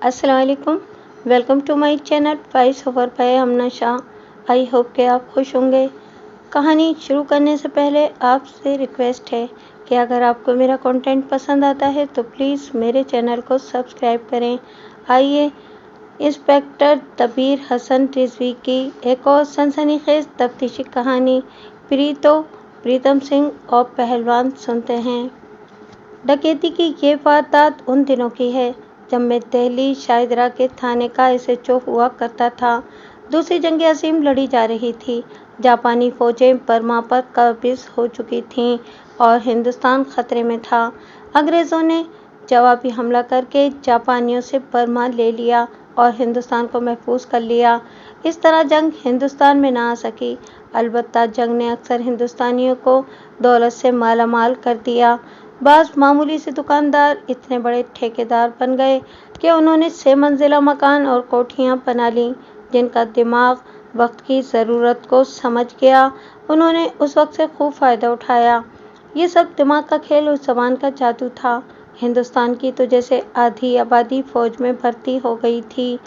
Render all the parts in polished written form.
अस्सलाम वालेकुम। Welcome to my channel voice over by Amna Shah. I hope कि आप खुश होंगे। कहानी शुरू करने से पहले आपसे रिक्वेस्ट है कि अगर आपको मेरा कंटेंट पसंद आता है तो प्लीज़ मेरे चैनल को सब्सक्राइब करें। आइए इंस्पेक्टर दबीर हसन रिजवी की एक और सनसनीखेज तफ्तीशी कहानी प्रीतम सिंह और पहलवान सुनते हैं। डकैती की ये वारदात उन दिनों की है जब मैं दिल्ली शाहिदरा के थाने का एसएचओ हुआ करता था। दूसरी जंग अजीम लड़ी जा रही थी। जापानी फौजें बर्मा पर काबिज हो चुकी थीं और हिंदुस्तान खतरे में था। अंग्रेज़ों ने जवाबी हमला करके जापानियों से बर्मा ले लिया और हिंदुस्तान को महफूज कर लिया। इस तरह जंग हिंदुस्तान में ना आ सकी। अलबत्ता जंग ने अक्सर हिंदुस्तानियों को दौलत से मालामाल कर दिया। बाज़ मामूली से दुकानदार इतने बड़े ठेकेदार बन गए कि उन्होंने 6 मंजिला मकान और कोठियाँ बना लीं। जिनका दिमाग वक्त की ज़रूरत को समझ गया, उन्होंने उस वक्त से खूब फ़ायदा उठाया। ये सब दिमाग का खेल उस ज़बान का जादू था। हिंदुस्तान की तो जैसे आधी आबादी फ़ौज में भर्ती हो गई थी।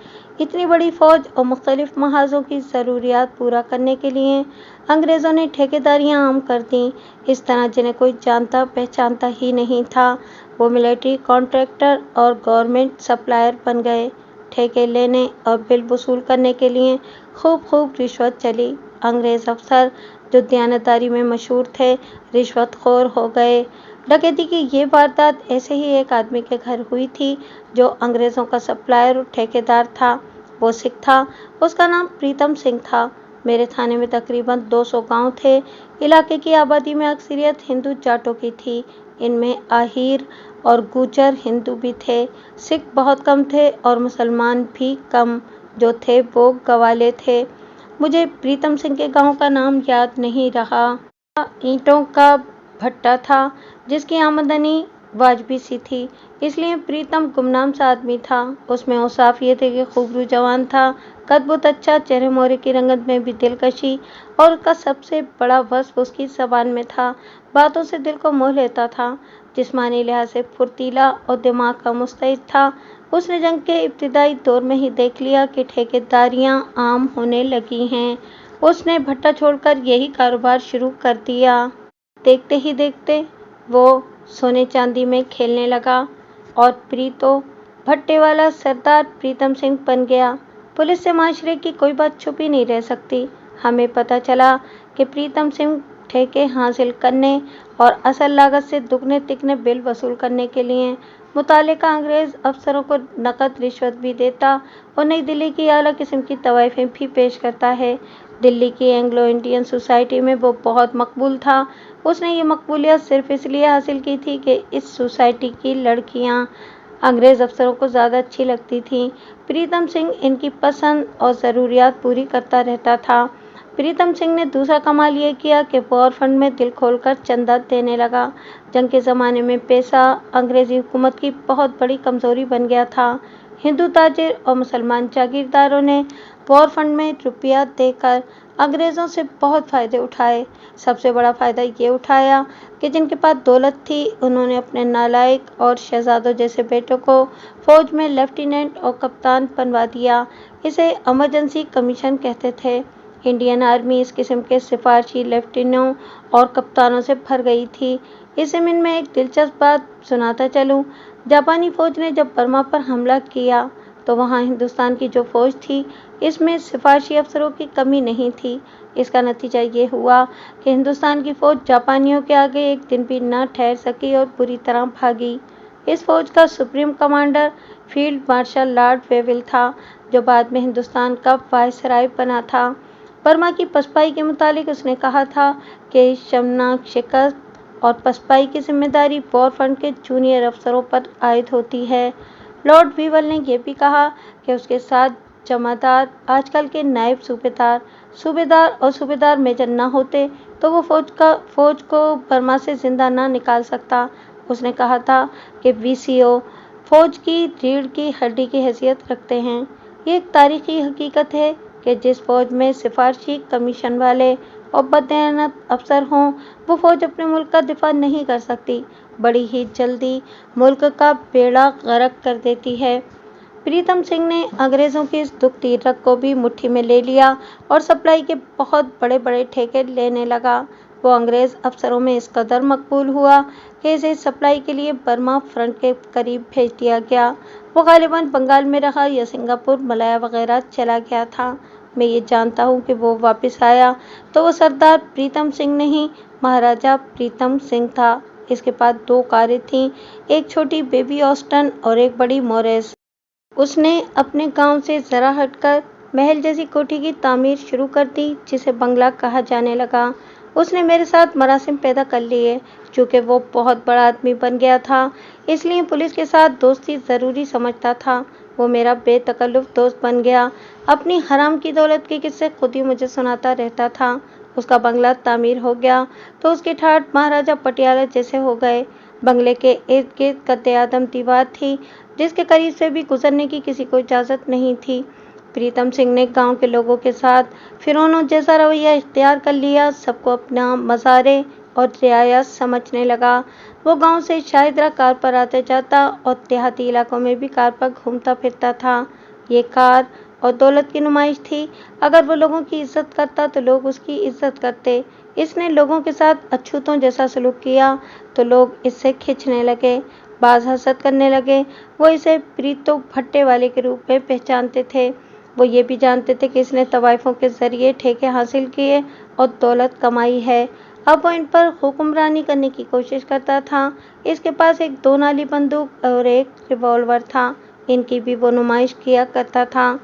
इतनी बड़ी फ़ौज और मुख्तलिफ महाजों की ज़रूरियात पूरा करने के लिए अंग्रेज़ों ने ठेकेदारियाँ आम कर दीं। इस तरह जिन्हें कोई जानता पहचानता ही नहीं था, वो मिलिट्री कॉन्ट्रैक्टर और गवर्नमेंट सप्लायर बन गए। ठेके लेने और बिल वसूल करने के लिए खूब रिश्वत चली। अंग्रेज़ अफसर जो दयानतदारी में मशहूर थे, रिश्वतखोर हो गए। डकैती की ये वारदात ऐसे ही एक आदमी के घर हुई थी जो अंग्रेज़ों का सप्लायर और ठेकेदार था। वो सिख था। उसका नाम प्रीतम सिंह था। मेरे थाने में तकरीबन 200 गांव थे। इलाके की आबादी में अक्सरियत हिंदू जाटों की थी। इनमें आहिर और गुजर हिंदू भी थे। सिख बहुत कम थे और मुसलमान भी कम। जो थे वो गवाले थे। मुझे प्रीतम सिंह के गांव का नाम याद नहीं रहा। ईंटों का भट्टा था जिसकी आमदनी वाजबी सी थी, इसलिए प्रीतम गुमनाम सा आदमी था। उसमें औसाफ ये थे कि खूबरू जवान था, कद बहुत अच्छा, चेहरे मोहरे की रंगत में भी दिलकशी, और उसका सबसे बड़ा वस्फ उसकी ज़बान में था। बातों से दिल को मोह लेता था। जिस्मानी लिहाज से फुर्तीला और दिमाग का मुस्तैद था। उसने जंग के इब्तिदाई दौर में ही देख लिया कि ठेकेदारियाँ आम होने लगी हैं। उसने भट्टा छोड़कर यही कारोबार शुरू कर दिया। देखते ही देखते वो सोने चांदी में खेलने लगा और प्रीतो भट्टे वाला सरदार प्रीतम सिंह बन गया। पुलिस से माशरे की कोई बात छुपी नहीं रह सकती। हमें पता चला कि प्रीतम सिंह ठेके हासिल करने और असल लागत से दुगने तिगने बिल वसूल करने के लिए मुतालिका अंग्रेज़ अफसरों को नकद रिश्वत भी देता और नई दिल्ली की आला किस्म की तवाइफें भी पेश करता है। दिल्ली की एंग्लो इंडियन सोसाइटी में वो बहुत मकबूल था। उसने ये मकबूलियत सिर्फ इसलिए हासिल की थी कि इस सोसाइटी की लड़कियां अंग्रेज़ अफसरों को ज़्यादा अच्छी लगती थीं। प्रीतम सिंह इनकी पसंद और ज़रूरियात पूरी करता रहता था। प्रीतम सिंह ने दूसरा कमाल ये किया कि वॉर फंड में दिल खोलकर चंदा देने लगा। जंग के ज़माने में पैसा अंग्रेज़ी हुकूमत की बहुत बड़ी कमज़ोरी बन गया था। हिंदू ताजिर और मुसलमान जागीरदारों ने वॉर फंड में रुपया देकर अंग्रेज़ों से बहुत फ़ायदे उठाए। सबसे बड़ा फ़ायदा ये उठाया कि जिनके पास दौलत थी, उन्होंने अपने नालायक और शहजादों जैसे बेटों को फ़ौज में लेफ्टिनेंट और कप्तान बनवा दिया। इसे इमरजेंसी कमीशन कहते थे। इंडियन आर्मी इस किस्म के सिफारशी लेफ्टिनेंटों और कप्तानों से भर गई थी। इस ज़मीन में एक दिलचस्प बात सुनाता चलूँ। जापानी फ़ौज ने जब बर्मा पर हमला किया तो वहाँ हिंदुस्तान की जो फ़ौज थी, इसमें सिफारशी अफसरों की कमी नहीं थी। इसका नतीजा ये हुआ कि हिंदुस्तान की फ़ौज जापानियों के आगे एक दिन भी न ठहर सकी और बुरी तरह भागी। इस फ़ौज का supreme commander field marshal Lord वेविल था, जो बाद में हिंदुस्तान का वायसराय बना था। बर्मा की पसपाई के मुतालिक उसने कहा था कि शर्मनाक शिकस्त और पसपाई की जिम्मेदारी वॉर फंड के जूनियर अफसरों पर आयद होती है। लॉर्ड वीवल ने यह भी कहा कि उसके साथ जमादार, आजकल के नायब सूबेदार और सूबेदार मेजर न होते तो वो फ़ौज को बर्मा से जिंदा न निकाल सकता। उसने कहा था कि वीसीओ फ़ौज की रीढ़ की हड्डी की हैसियत रखते हैं। ये एक तारीखी हकीकत है कि जिस फ़ौज में सिफारशी कमीशन वाले और बददयानत अफसर हों, वो फ़ौज अपने मुल्क का दिफा नहीं कर सकती, बड़ी ही जल्दी मुल्क का बेड़ा गर्क कर देती है। प्रीतम सिंह ने अंग्रेजों की इस दुखती रग को भी मुट्ठी में ले लिया और सप्लाई के बहुत बड़े बड़े ठेके लेने लगा। वो अंग्रेज अफसरों में इस कदर मकबूल हुआ कि इसे सप्लाई के लिए बर्मा फ्रंट के करीब भेज दिया गया। वो गालिबन बंगाल में रहा या सिंगापुर, मलाया वगैरह चला गया था। मैं ये जानता हूँ कि वो वापस आया तो वो सरदार प्रीतम सिंह नहीं, महाराजा प्रीतम सिंह था। इसके पास 2 कारें थीं, एक छोटी बेबी ऑस्टन और एक बड़ी मोरेस। उसने अपने गांव से जरा हटकर महल जैसी कोठी की तामीर शुरू कर दी, जिसे बंगला कहा जाने लगा। उसने मेरे साथ मरासिम पैदा कर लिए। चूँकि वो बहुत बड़ा आदमी बन गया था, इसलिए पुलिस के साथ दोस्ती ज़रूरी समझता था। वो मेरा बेतकल्लुफ़ दोस्त बन गया। अपनी हराम की दौलत के किस्से खुद ही मुझे सुनाता रहता था। उसका बंगला तामीर हो गया तो उसके ठाठ महाराजा पटियाला जैसे हो गए। बंगले के इर्द गिर्द कद्दे-आदम दीवार थी, जिसके करीब से भी गुजरने की किसी को इजाज़त नहीं थी। प्रीतम सिंह ने गांव के लोगों के साथ फिरौनों जैसा रवैया इख्तियार कर लिया। सबको अपना मज़ारे और रियाया समझने लगा। वो गांव से शाहिदरा कार पर आता जाता और देहाती इलाकों में भी कार पर घूमता फिरता था। ये कार और दौलत की नुमाइश थी। अगर वो लोगों की इज्जत करता तो लोग उसकी इज्जत करते। इसने लोगों के साथ अछूतों जैसा सलूक किया तो लोग इससे खिंचने लगे, बाज़ हसद करने लगे। वो इसे प्रीतो भट्टे वाले के रूप में पहचानते थे। वो ये भी जानते थे कि इसने तवाइफों के जरिए ठेके हासिल किए और दौलत कमाई है। अब वो इन पर हुक्मरानी करने की कोशिश करता था। इसके पास एक 2 नाली बंदूक और एक रिवॉल्वर था। इनकी भी वो नुमाइश किया करता था।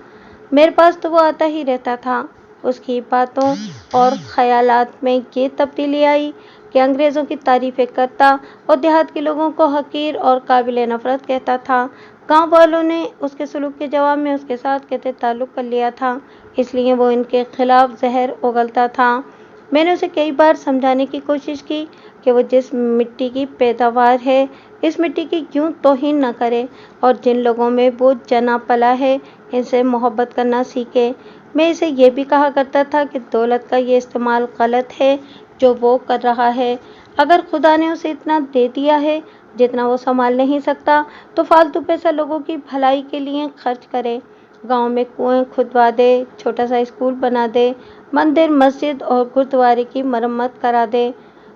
मेरे पास तो वो आता ही रहता था। उसकी बातों और ख्यालात में ये तब्दीली आई कि अंग्रेज़ों की तारीफ़ें करता और देहात के लोगों को हकीर और काबिल नफ़रत कहता था। गांव वालों ने उसके सलूक के जवाब में उसके साथ कहते ताल्लुक़ कर लिया था, इसलिए वो इनके खिलाफ जहर उगलता था। मैंने उसे कई बार समझाने की कोशिश की कि वो जिस मिट्टी की पैदावार है, इस मिट्टी की यूँ तौहीन न करे और जिन लोगों में वो जना पला है, इनसे मोहब्बत करना सीखे। मैं इसे ये भी कहा करता था कि दौलत का ये इस्तेमाल गलत है जो वो कर रहा है। अगर खुदा ने उसे इतना दे दिया है जितना वो संभाल नहीं सकता, तो फालतू पैसा लोगों की भलाई के लिए खर्च करे। गांव में कुएं खुदवा दे, छोटा सा स्कूल बना दे, मंदिर, मस्जिद और गुरुद्वारे की मरम्मत करा दे।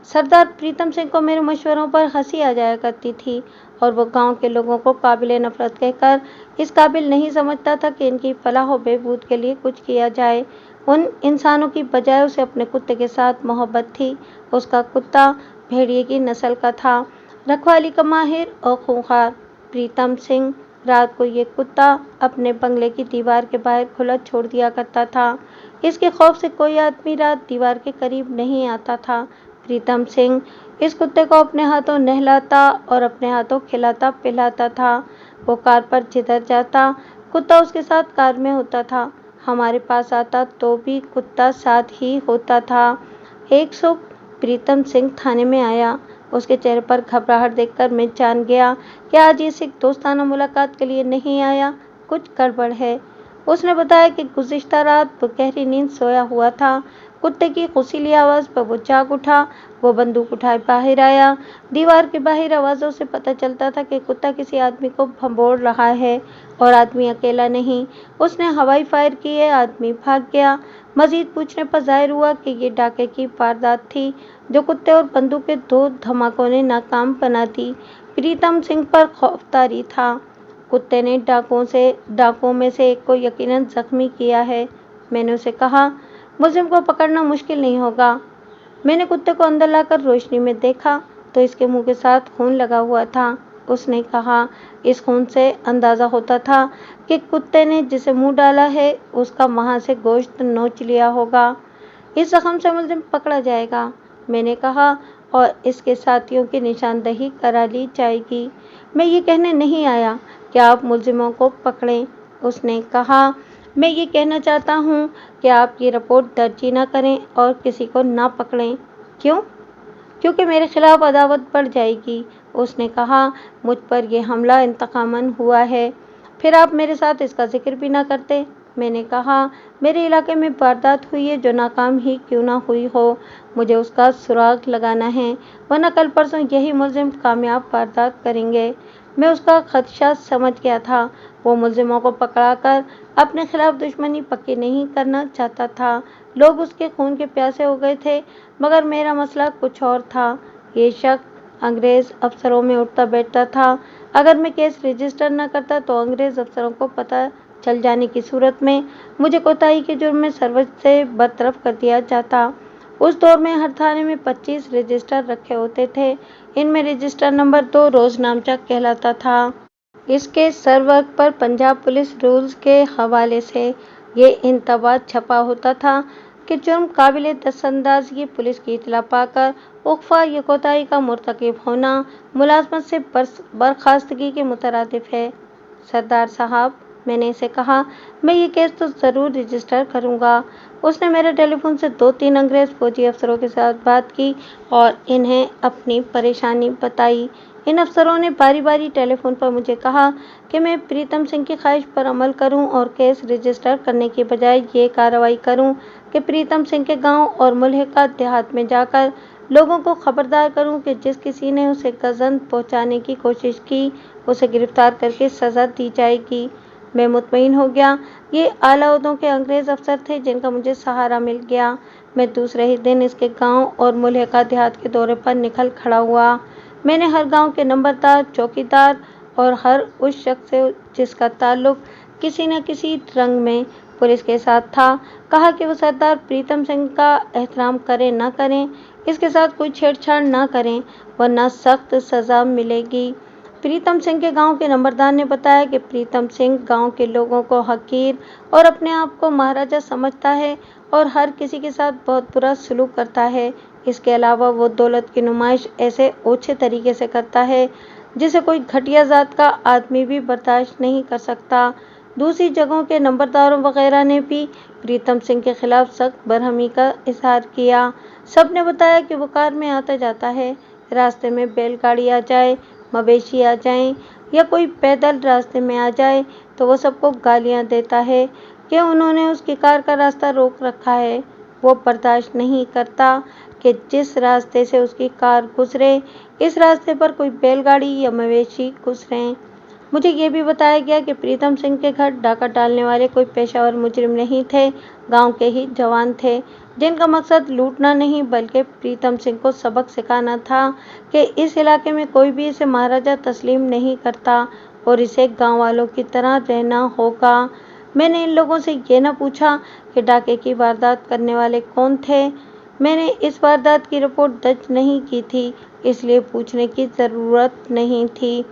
सरदार प्रीतम सिंह को मेरे मशवरों पर हंसी आ जाया करती थी और वो गांव के लोगों को काबिल नफ़रत कहकर इस काबिल नहीं समझता था कि इनकी फलाह व बहबूद के लिए कुछ किया जाए। उन इंसानों की बजाय उसे अपने कुत्ते के साथ मोहब्बत थी। उसका कुत्ता भेड़िए की नस्ल का था, रखवाली का माहिर और खूंखार। प्रीतम सिंह रात को ये कुत्ता अपने बंगले की दीवार के बाहर खुला छोड़ दिया करता था। इसके खौफ से कोई आदमी रात दीवार के करीब नहीं आता था। प्रीतम सिंह इस कुत्ते को अपने हाथों नहलाता और अपने हाथों खिलाता पिलाता था। वो कार पर जिधर जाता, कुत्ता उसके साथ कार में होता था। हमारे पास आता तो भी कुत्ता साथ ही होता था। एक सुबह प्रीतम सिंह थाने में आया। उसके चेहरे पर घबराहट देखकर मैं जान गया कि आज ये सिख दोस्ताना मुलाकात के लिए नहीं आया, कुछ गड़बड़ है। उसने बताया कि गुज़िश्ता रात वो गहरी नींद सोया हुआ था। कुत्ते की खुशीली आवाज़ पर वो जाग उठा। वो बंदूक उठाए बाहर आया। दीवार के बाहर आवाज़ों से पता चलता था कि कुत्ता किसी आदमी को भंबोड़ रहा है और आदमी अकेला नहीं। उसने हवाई फायर किए, आदमी भाग गया। मजीद पूछने पर जाहिर हुआ कि ये डाके की वारदात थी जो कुत्ते और बंदूक के 2 धमाकों ने नाकाम बना दी। प्रीतम सिंह पर खौफतारी था। कुत्ते ने डाकुओं में से एक को यकीनन जख्मी किया है। मैंने उसे कहा, मुलजिम को पकड़ना मुश्किल नहीं होगा। मैंने कुत्ते को अंदर लाकर रोशनी में देखा तो इसके मुंह के साथ खून लगा हुआ था। उसने कहा, इस खून से अंदाज़ा होता था कि कुत्ते ने जिसे मुंह डाला है उसका वहाँ से गोश्त नोच लिया होगा। इस जख्म से मुलजिम पकड़ा जाएगा, मैंने कहा, और इसके साथियों की निशानदही करा ली जाएगी। मैं ये कहने नहीं आया कि आप मुलजिमों को पकड़ें। उसने कहा, मैं ये कहना चाहता हूँ कि आप ये रिपोर्ट दर्ज ही ना करें और किसी को ना पकड़ें। क्यों? क्योंकि मेरे खिलाफ अदावत बढ़ जाएगी। उसने कहा, मुझ पर यह हमला इंतकामन हुआ है, फिर आप मेरे साथ इसका जिक्र भी ना करते। मैंने कहा, मेरे इलाके में वारदात हुई है जो नाकाम ही क्यों ना हुई हो, मुझे उसका सुराग लगाना है, वरना कल परसों यही मुलजिम कामयाब वारदात करेंगे। मैं उसका खदशा समझ गया था। वो मुलजिमों को पकड़ाकर अपने खिलाफ दुश्मनी पक्की नहीं करना चाहता था। लोग उसके खून के प्यासे हो गए थे, मगर मेरा मसला कुछ और था। ये शक अंग्रेज अफसरों में उठता बैठता था। अगर मैं केस रजिस्टर न करता तो अंग्रेज अफसरों को पता चल जाने की सूरत में मुझे कोताही के जुर्म में सर्वोच्च से बरतरफ कर दिया जाता। उस दौर में हर थाने में 25 रजिस्टर रखे होते थे। इनमें रजिस्टर नंबर 2 रोजनामचा कहलाता था। इसके सरवर्ग पर पंजाब पुलिस रूल्स के हवाले से ये इंतबाह छपा होता था कि जुर्म काबिले दस्तंदाजी पुलिस की इतला पाकर उख्फा या कोताही का मुर्तकिब होना मुलाजमत से बर्खास्तगी के मुतरादिफ है। सरदार साहब, मैंने इसे कहा, मैं ये केस तो ज़रूर रजिस्टर करूँगा। उसने मेरे टेलीफोन से 2-3 अंग्रेज फौजी अफसरों के साथ बात की और इन्हें अपनी परेशानी बताई। इन अफसरों ने बारी बारी टेलीफोन पर मुझे कहा कि मैं प्रीतम सिंह की ख्वाहिश पर अमल करूं और केस रजिस्टर करने की बजाय ये कार्रवाई करूं कि प्रीतम सिंह के गांव और मुल्हिका देहात में जाकर लोगों को खबरदार करूं कि जिस किसी ने उसे गजन पहुंचाने की कोशिश की उसे गिरफ्तार करके सज़ा दी जाएगी। मैं मुतमईन हो गया। ये आला ओहदों के अंग्रेज अफसर थे जिनका मुझे सहारा मिल गया। मैं दूसरे ही दिन इसके गांव और मुल्हिका देहात के दौरे पर निकल खड़ा हुआ। मैंने हर गांव के नंबरदार, चौकीदार और हर उस शख्स से जिसका ताल्लुक किसी न किसी रंग में पुलिस के साथ था, कहा कि वो सरदार प्रीतम सिंह का एहतराम करें न करें, इसके साथ कोई छेड़छाड़ न करें, वरना सख्त सज़ा मिलेगी। प्रीतम सिंह के गांव के नंबरदार ने बताया कि प्रीतम सिंह गांव के लोगों को हकीर और अपने आप को महाराजा समझता है और हर किसी के साथ बहुत बुरा सलूक करता है। इसके अलावा वो दौलत की नुमाइश ऐसे ओछे तरीके से करता है जिसे कोई घटिया जात का आदमी भी बर्दाश्त नहीं कर सकता। दूसरी जगहों के नंबरदारों वगैरह ने भी प्रीतम सिंह के खिलाफ सख्त बरहमी का इजहार किया। सब ने बताया कि वो कार में आता जाता है, रास्ते में बैलगाड़ी आ जाए, मवेशी आ जाएं या कोई पैदल रास्ते में आ जाए तो वो सबको गालियां देता है कि उन्होंने उसकी कार का रास्ता रोक रखा है। वो बर्दाश्त नहीं करता कि जिस रास्ते से उसकी कार गुजरे इस रास्ते पर कोई बैलगाड़ी या मवेशी गुजरें। मुझे ये भी बताया गया कि प्रीतम सिंह के घर डाका डालने वाले कोई पेशावर मुजरिम नहीं थे, गांव के ही जवान थे जिनका मकसद लूटना नहीं बल्कि प्रीतम सिंह को सबक सिखाना था कि इस इलाके में कोई भी इसे महाराजा तस्लीम नहीं करता और इसे गांव वालों की तरह रहना होगा। मैंने इन लोगों से ये न पूछा कि डाके की वारदात करने वाले कौन थे। मैंने इस वारदात की रिपोर्ट दर्ज नहीं की थी, इसलिए पूछने की ज़रूरत नहीं थी।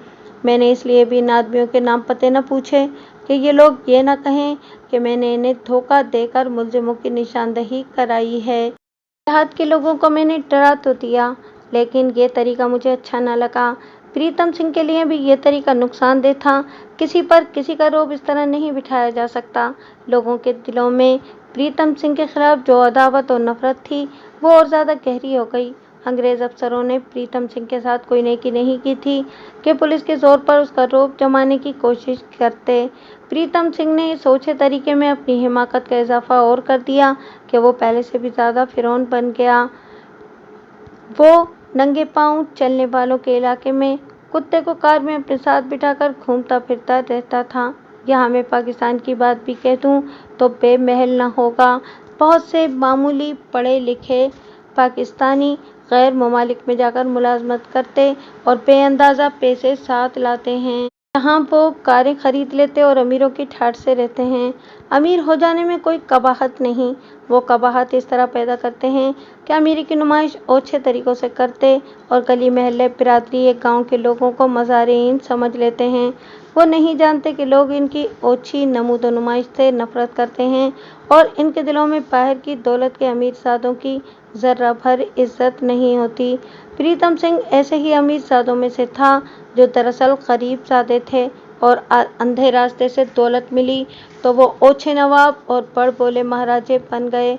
मैंने इसलिए भी इन आदमियों के नाम पते न पूछे कि ये लोग ये न कहें कि मैंने इन्हें धोखा देकर मुलजिमों की निशानदही कराई है। देहात के लोगों को मैंने डरा तो दिया, लेकिन ये तरीका मुझे अच्छा न लगा। प्रीतम सिंह के लिए भी ये तरीका नुकसानदेह था। किसी पर किसी का रौब इस तरह नहीं बिठाया जा सकता। लोगों के दिलों में प्रीतम सिंह के खिलाफ जो अदावत और नफरत थी वो और ज़्यादा गहरी हो गई। अंग्रेज अफसरों ने प्रीतम सिंह के साथ कोई नेकी नहीं की थी कि पुलिस के जोर पर उसका रौब जमाने की कोशिश करते। प्रीतम सिंह ने इस ओछे तरीके में अपनी हिमाकत का इजाफा और कर दिया कि वो पहले से भी ज़्यादा फिरौन बन गया। वो नंगे पांव चलने वालों के इलाके में कुत्ते को कार में अपने साथ बिठाकर घूमता फिरता रहता था। यहाँ मैं पाकिस्तान की बात भी कह दूँ तो बेमहल न होगा। बहुत से मामूली पढ़े लिखे पाकिस्तानी गैर ममालिक में जाकर मुलाजमत करते और बेअंदाज़ा पैसे साथ लाते हैं। यहाँ वो कारें खरीद लेते और अमीरों की ठाठ से रहते हैं। अमीर हो जाने में कोई कबाहत नहीं। वो कबाहत इस तरह पैदा करते हैं कि अमीरी की नुमाइश ओछे तरीक़ों से करते और गली महल्ले बिरादरी एक गांव के लोगों को मज़ारिन समझ लेते हैं। वो नहीं जानते कि लोग इनकी ओछी नमूदो नुमाइश से नफरत करते हैं और इनके दिलों में बाहर की दौलत के अमीर सादों की ज़र्रा भर इज्जत नहीं होती। प्रीतम सिंह ऐसे ही अमीर सादों में से था जो दरअसल गरीब सादे थे और अंधे रास्ते से दौलत मिली तो वो ओछे नवाब और बड़ बोले महाराजे बन गए।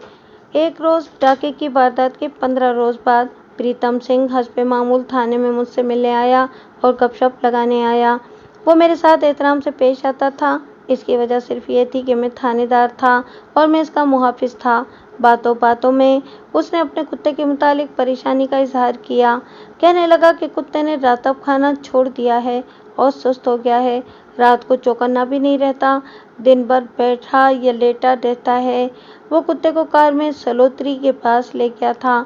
एक रोज़ डाके की वारदात के 15 रोज़ बाद प्रीतम सिंह हस्बे मामूल थाने में मुझसे मिलने आया और गपशप लगाने आया। वो मेरे साथ एहतराम से पेश आता था। इसकी वजह सिर्फ ये थी कि मैं थानेदार था और मैं इसका मुहाफिज था। बातों बातों में उसने अपने कुत्ते के मुतालिक परेशानी का इजहार किया। कहने लगा कि कुत्ते ने रातब खाना छोड़ दिया है और सुस्त हो गया है। रात को चौकन्ना भी नहीं रहता, दिन भर बैठा या लेटा रहता है। वो कुत्ते को कार में सलोत्री के पास ले गया था।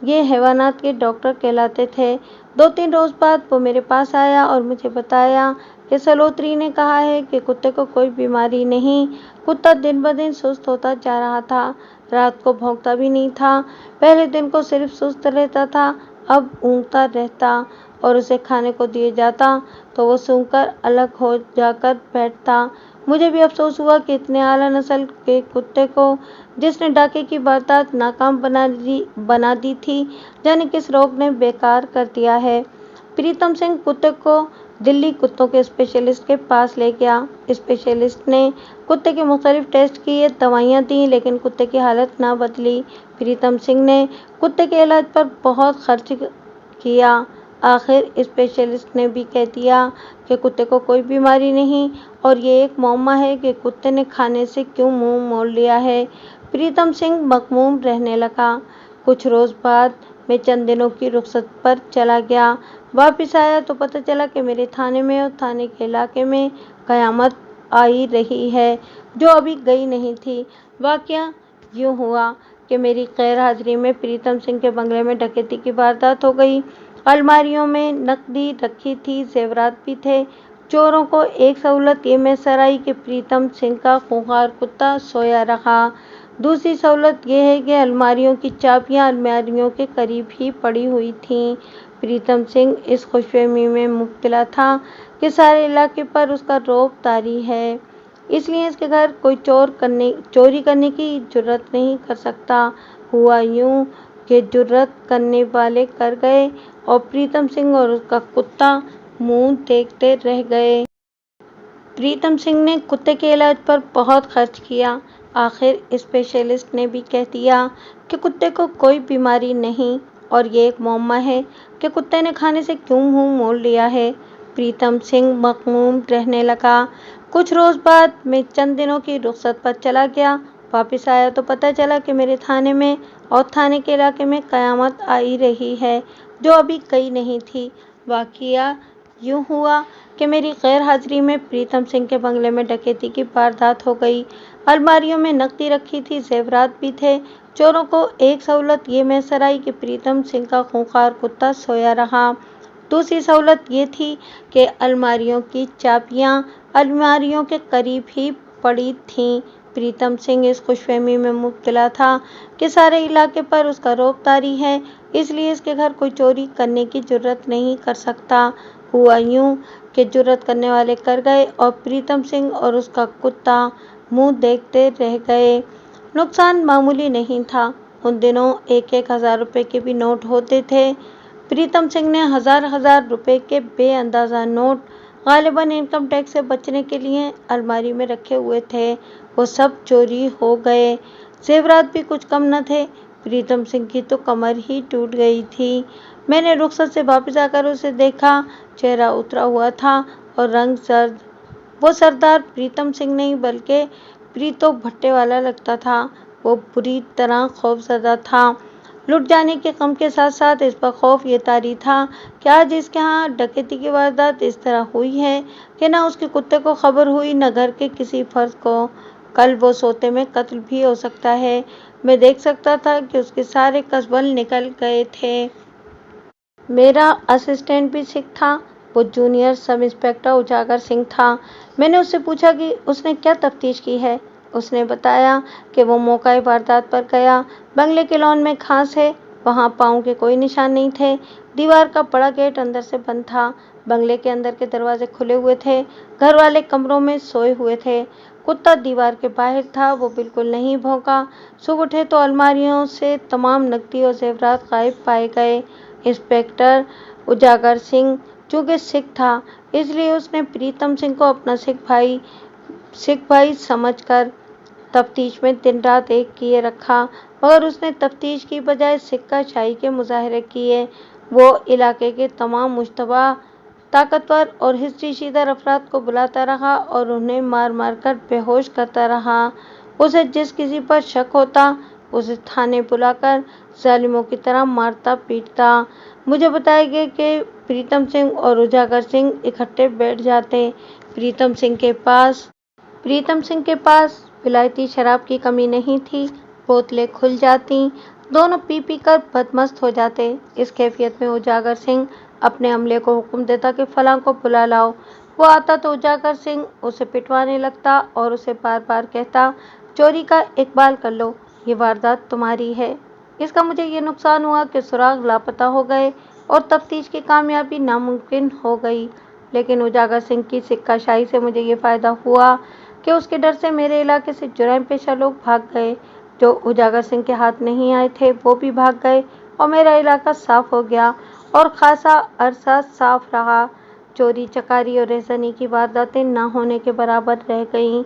ये हैवानात के डॉक्टर कहलाते थे। 2-3 रोज बाद वो मेरे पास आया और मुझे बताया कि सलोत्री ने कहा है कि कुत्ते को कोई बीमारी नहीं। कुत्ता दिन ब दिन सुस्त होता जा रहा था, रात को भौंकता भी नहीं था। पहले दिन को सिर्फ सुस्त रहता था, अब ऊँघता रहता, और उसे खाने को दिए जाता तो वो सूंघकर अलग हो जाकर बैठता। मुझे भी अफसोस हुआ कि इतने आला नस्ल के कुत्ते को, जिसने डाके की वारदात नाकाम बना दी थी, जाने किस रोग ने बेकार कर दिया है। प्रीतम सिंह कुत्ते को दिल्ली कुत्तों के स्पेशलिस्ट के पास ले गया। स्पेशलिस्ट ने कुत्ते के मुख्तलिफ टेस्ट किए, दवाइयाँ दी, लेकिन कुत्ते की हालत ना बदली। प्रीतम सिंह ने कुत्ते के इलाज पर बहुत खर्च किया। आखिर स्पेशलिस्ट ने भी कह दिया कि कुत्ते को कोई बीमारी नहीं, और ये एक मौमा है कि कुत्ते ने खाने से क्यों मुंह मोड़ लिया है। प्रीतम सिंह मखमूम रहने लगा। कुछ रोज बाद मैं चंद दिनों की रुखसत पर चला गया। वापिस आया तो पता चला कि मेरे थाने में और थाने के इलाके में कयामत आई रही है, जो अभी गई नहीं थी। वाकया यूँ हुआ कि मेरी गैर हाजिरी में प्रीतम सिंह के बंगले में डकैती की वारदात हो गई। अलमारियों में नकदी रखी थी, जेवरात भी थे। चोरों को एक सहूलत ये मैसर आई कि प्रीतम सिंह का खूंखार कुत्ता सोया रहा। दूसरी सहूलत यह है कि अलमारियों की चाबियां अलमारियों के करीब ही पड़ी हुई थीं। प्रीतम सिंह इस खुशफहमी में मुब्तला था कि सारे इलाके पर उसका रौब तारी है, इसलिए इसके घर कोई चोरी करने की जुर्रत नहीं कर सकता। हुआ यूं कि जुर्रत करने वाले कर गए और प्रीतम सिंह और उसका कुत्ता मुंह देखते रह गए। प्रीतम सिंह ने कुत्ते के इलाज पर बहुत खर्च किया। आखिर स्पेशलिस्ट ने भी कह दिया कि कुत्ते को कोई बीमारी नहीं, और ये एक मौमा है कि कुत्ते ने खाने से क्यों मुंह मोड़ लिया है। प्रीतम सिंह मखमूम रहने लगा। कुछ रोज बाद मैं चंद दिनों की रुखसत पर चला गया। वापिस आया तो पता चला कि मेरे थाने में और थाने के इलाके में कयामत आई रही है, जो अभी गई नहीं थी। वाकया यूँ हुआ कि मेरी गैर हाजिरी में प्रीतम सिंह के बंगले में डकैती की वारदात हो गई। अलमारियों में नकदी रखी थी, जेवरात भी थे। चोरों को एक सहूलत ये मैसर आई कि प्रीतम सिंह का खूंखार कुत्ता सोया रहा। दूसरी सहूलत ये थी कि अलमारियों की चाबियां अलमारियों के करीब ही पड़ी थीं। प्रीतम सिंह इस खुशफहमी में मुब्तला था कि सारे इलाके पर उसका रौब तारी है, इसलिए इसके घर कोई चोरी करने की जुर्रत नहीं कर सकता। हुआ यूं कि जुर्रत करने वाले कर गए और प्रीतम सिंह और उसका कुत्ता मुंह देखते रह गए। नुकसान मामूली नहीं था। उन दिनों 1-1 हज़ार रुपये के भी नोट होते थे। प्रीतम सिंह ने हजार रुपए के बेअंदाजा नोट गालिबन इनकम टैक्स से बचने के लिए अलमारी में रखे हुए थे। वो सब चोरी हो गए। जेवरात भी कुछ कम न थे। प्रीतम सिंह की तो कमर ही टूट गई थी। मैंने रुखसत से वापस आकर उसे देखा। चेहरा उतरा हुआ था और रंग सर्द। वो सरदार प्रीतम सिंह नहीं बल्कि प्रीतो भट्टे वाला लगता था। वो बुरी तरह खौफजदा था। लुट जाने के गम के साथ साथ इस पर खौफ ये तारी था कि आज इसके यहाँ डकैती की वारदात इस तरह हुई है कि न उसके कुत्ते को खबर हुई, न घर के किसी फर्द को। कल वो सोते में कत्ल भी हो सकता है। मैं देख सकता था कि उसके सारे कसबल निकल गए थे। मेरा असिस्टेंट भी सिख था। वो जूनियर सब इंस्पेक्टर उजागर सिंह था। मैंने उससे पूछा कि उसने क्या तफ्तीश की है। उसने बताया कि वो मौका वारदात पर गया। बंगले के लॉन में घास है, वहाँ पाँव के कोई निशान नहीं थे। दीवार का बड़ा गेट अंदर से बंद था। बंगले के अंदर के दरवाजे खुले हुए थे। घर वाले कमरों में सोए हुए थे। कुत्ता दीवार के बाहर था। वो बिल्कुल नहीं भौंका। सुबह उठे तो अलमारियों से तमाम नकदी और जेवरात गायब पाए गए। इंस्पेक्टर उजागर सिंह चूँकि सिख था, इसलिए उसने प्रीतम सिंह को अपना सिख भाई समझकर तफ्तीश में दिन रात एक किए रखा, मगर उसने तफ्तीश की बजाय सिक्का शाही के मुजाहरे किए। वो इलाके के तमाम मुश्तबा ताकतवर और हिस्ट्रीशीदर अफराद को बुलाता रहा और उन्हें मार मार कर बेहोश करता रहा। उसे जिस किसी पर शक होता, उसे थाने बुलाकर जालिमों की तरह मारता पीटता। मुझे बताया गया कि प्रीतम सिंह और उजागर सिंह इकट्ठे बैठ जाते। प्रीतम सिंह के पास विलायती शराब की कमी नहीं थी। बोतलें खुल जाती, दोनों पी पी कर बदमस्त हो जाते। इस कैफियत में उजागर सिंह अपने अमले को हुक्म देता कि फलां को बुला लाओ। वो आता तो उजागर सिंह उसे पिटवाने लगता और उसे बार बार कहता, चोरी का इकबाल कर लो, ये वारदात तुम्हारी है। इसका मुझे ये नुकसान हुआ कि सुराग लापता हो गए और तफ्तीश की कामयाबी नामुमकिन हो गई। लेकिन उजागर सिंह की सिक्काशाही से मुझे ये फ़ायदा हुआ कि उसके डर से मेरे इलाके से जुर्म पेशा लोग भाग गए। जो उजागर सिंह के हाथ नहीं आए थे वो भी भाग गए और मेरा इलाका साफ हो गया और खासा अरसा साफ रहा। चोरी चकारी और रेज़नी की वारदातें ना होने के बराबर रह गईं।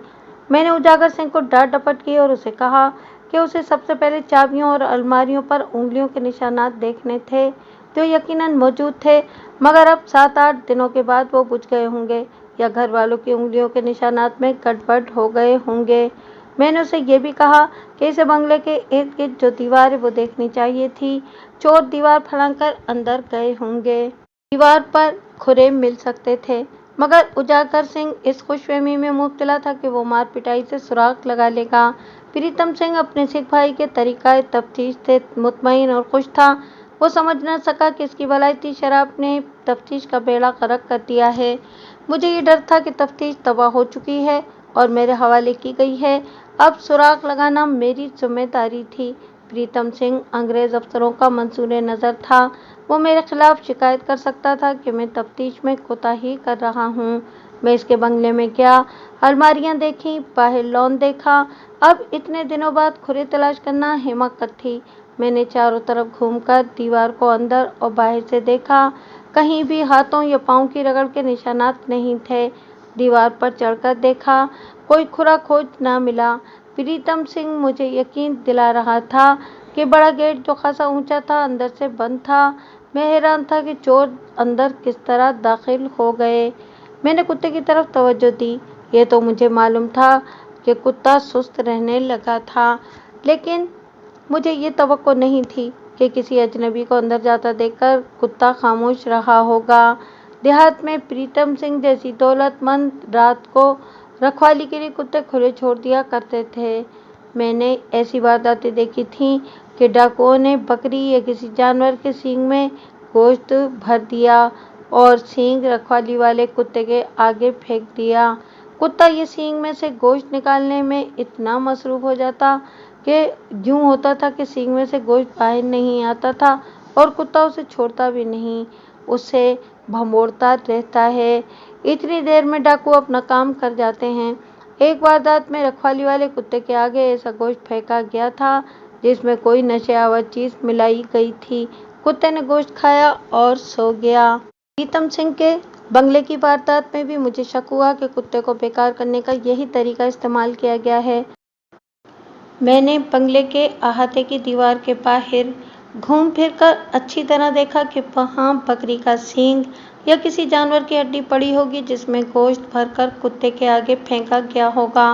मैंने उजागर सिंह को डांट डपट की और उसे कहा कि उसे सबसे पहले चाबियों और अलमारियों पर उंगलियों के निशानात देखने थे, जो यकीनन मौजूद थे, मगर अब 7-8 दिनों के बाद वो बुझ गए होंगे या घर वालों की उंगलियों के निशानात में गड़बड़ हो गए होंगे। मैंने उसे ये भी कहा कि इसे बंगले के इर्द गिर्द जो दीवार है वो देखनी चाहिए थी। चोर दीवार फलांकर अंदर गए होंगे। दीवार पर खुरे मिल सकते थे, मगर उजागर सिंह इस खुशफहमी में मुब्तला था कि वो मार पिटाई से सुराग लगा लेगा। प्रीतम सिंह अपने सिख भाई के तरीक़ाए तफ्तीश से मुतमईन और खुश था। वो समझ न सका कि इसकी वलायती शराब ने तफ्तीश का बेड़ा गर्क कर दिया है। मुझे ये डर था कि तफ्तीश तबाह हो चुकी है और मेरे हवाले की गई है। अब सुराग लगाना मेरी जिम्मेदारी थी। प्रीतम सिंह अंग्रेज़ अफसरों का मंसूर नज़र था। वो मेरे खिलाफ शिकायत कर सकता था कि मैं तफ्तीश में कोताही कर रहा हूँ। मैं इसके बंगले में गया, अलमारियाँ देखीं, बाहर लॉन देखा। अब इतने दिनों बाद खुरे तलाश करना हिमाकत थी। मैंने चारों तरफ घूमकर दीवार को अंदर और बाहर से देखा। कहीं भी हाथों या पाँव की रगड़ के निशानात नहीं थे। दीवार पर चढ़कर देखा, कोई खुरा खोज न मिला। प्रीतम सिंह मुझे यकीन दिला रहा था कि बड़ा गेट जो खासा ऊंचा था अंदर से बंद था। मैं हैरान था कि चोर अंदर किस तरह दाखिल हो गए। मैंने कुत्ते की तरफ तवज्जो दी। ये तो मुझे मालूम था कि कुत्ता सुस्त रहने लगा था, लेकिन मुझे ये तवक्को नहीं थी कि किसी अजनबी को अंदर जाता देखकर कुत्ता खामोश रहा होगा। देहात में प्रीतम सिंह जैसी दौलतमंद रात को रखवाली के लिए कुत्ते खुले छोड़ दिया करते थे। मैंने ऐसी वारदातें देखी थीं कि डाकुओं ने बकरी या किसी जानवर के सींग में गोश्त भर दिया और सींग रखवाली वाले कुत्ते के आगे फेंक दिया। कुत्ता ये सींग में से गोश्त निकालने में इतना मसरूफ़ हो जाता कि यूँ होता था कि सींग में से गोश्त बाहर नहीं आता था और कुत्ता उसे छोड़ता भी नहीं, उसे भंबोड़ता रहता है। इतनी देर में डाकू अपना काम कर जाते हैं। एक वारदात में रखवाली वाले कुत्ते के आगे ऐसा गोश्त फेंका गया था जिसमें कोई नशेआवर चीज़ मिलाई गई थी। कुत्ते ने गोश्त खाया और सो गया। प्रीतम सिंह के बंगले की वारदात में भी मुझे शक हुआ कि कुत्ते को बेकार करने का यही तरीका इस्तेमाल किया गया है। मैंने बंगले के अहाते की दीवार के बाहर घूम फिर कर अच्छी तरह देखा कि वहाँ बकरी का सींग या किसी जानवर की हड्डी पड़ी होगी जिसमें गोश्त भरकर कुत्ते के आगे फेंका गया होगा।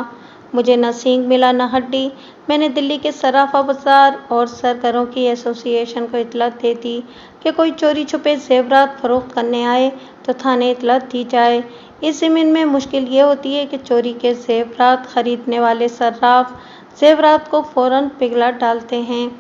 मुझे न सींग मिला न हड्डी। मैंने दिल्ली के सराफा बाजार और सरगरों की एसोसिएशन को इतला दे दी कि कोई चोरी छुपे ज़ेवरात फरोख्त करने आए तो थाने इतला दी जाए। इस ज़मीन में मुश्किल ये होती है कि चोरी के ज़ेवरात खरीदने वाले सर्राफ ज़ेवरात को फ़ौरन पिघला डालते हैं।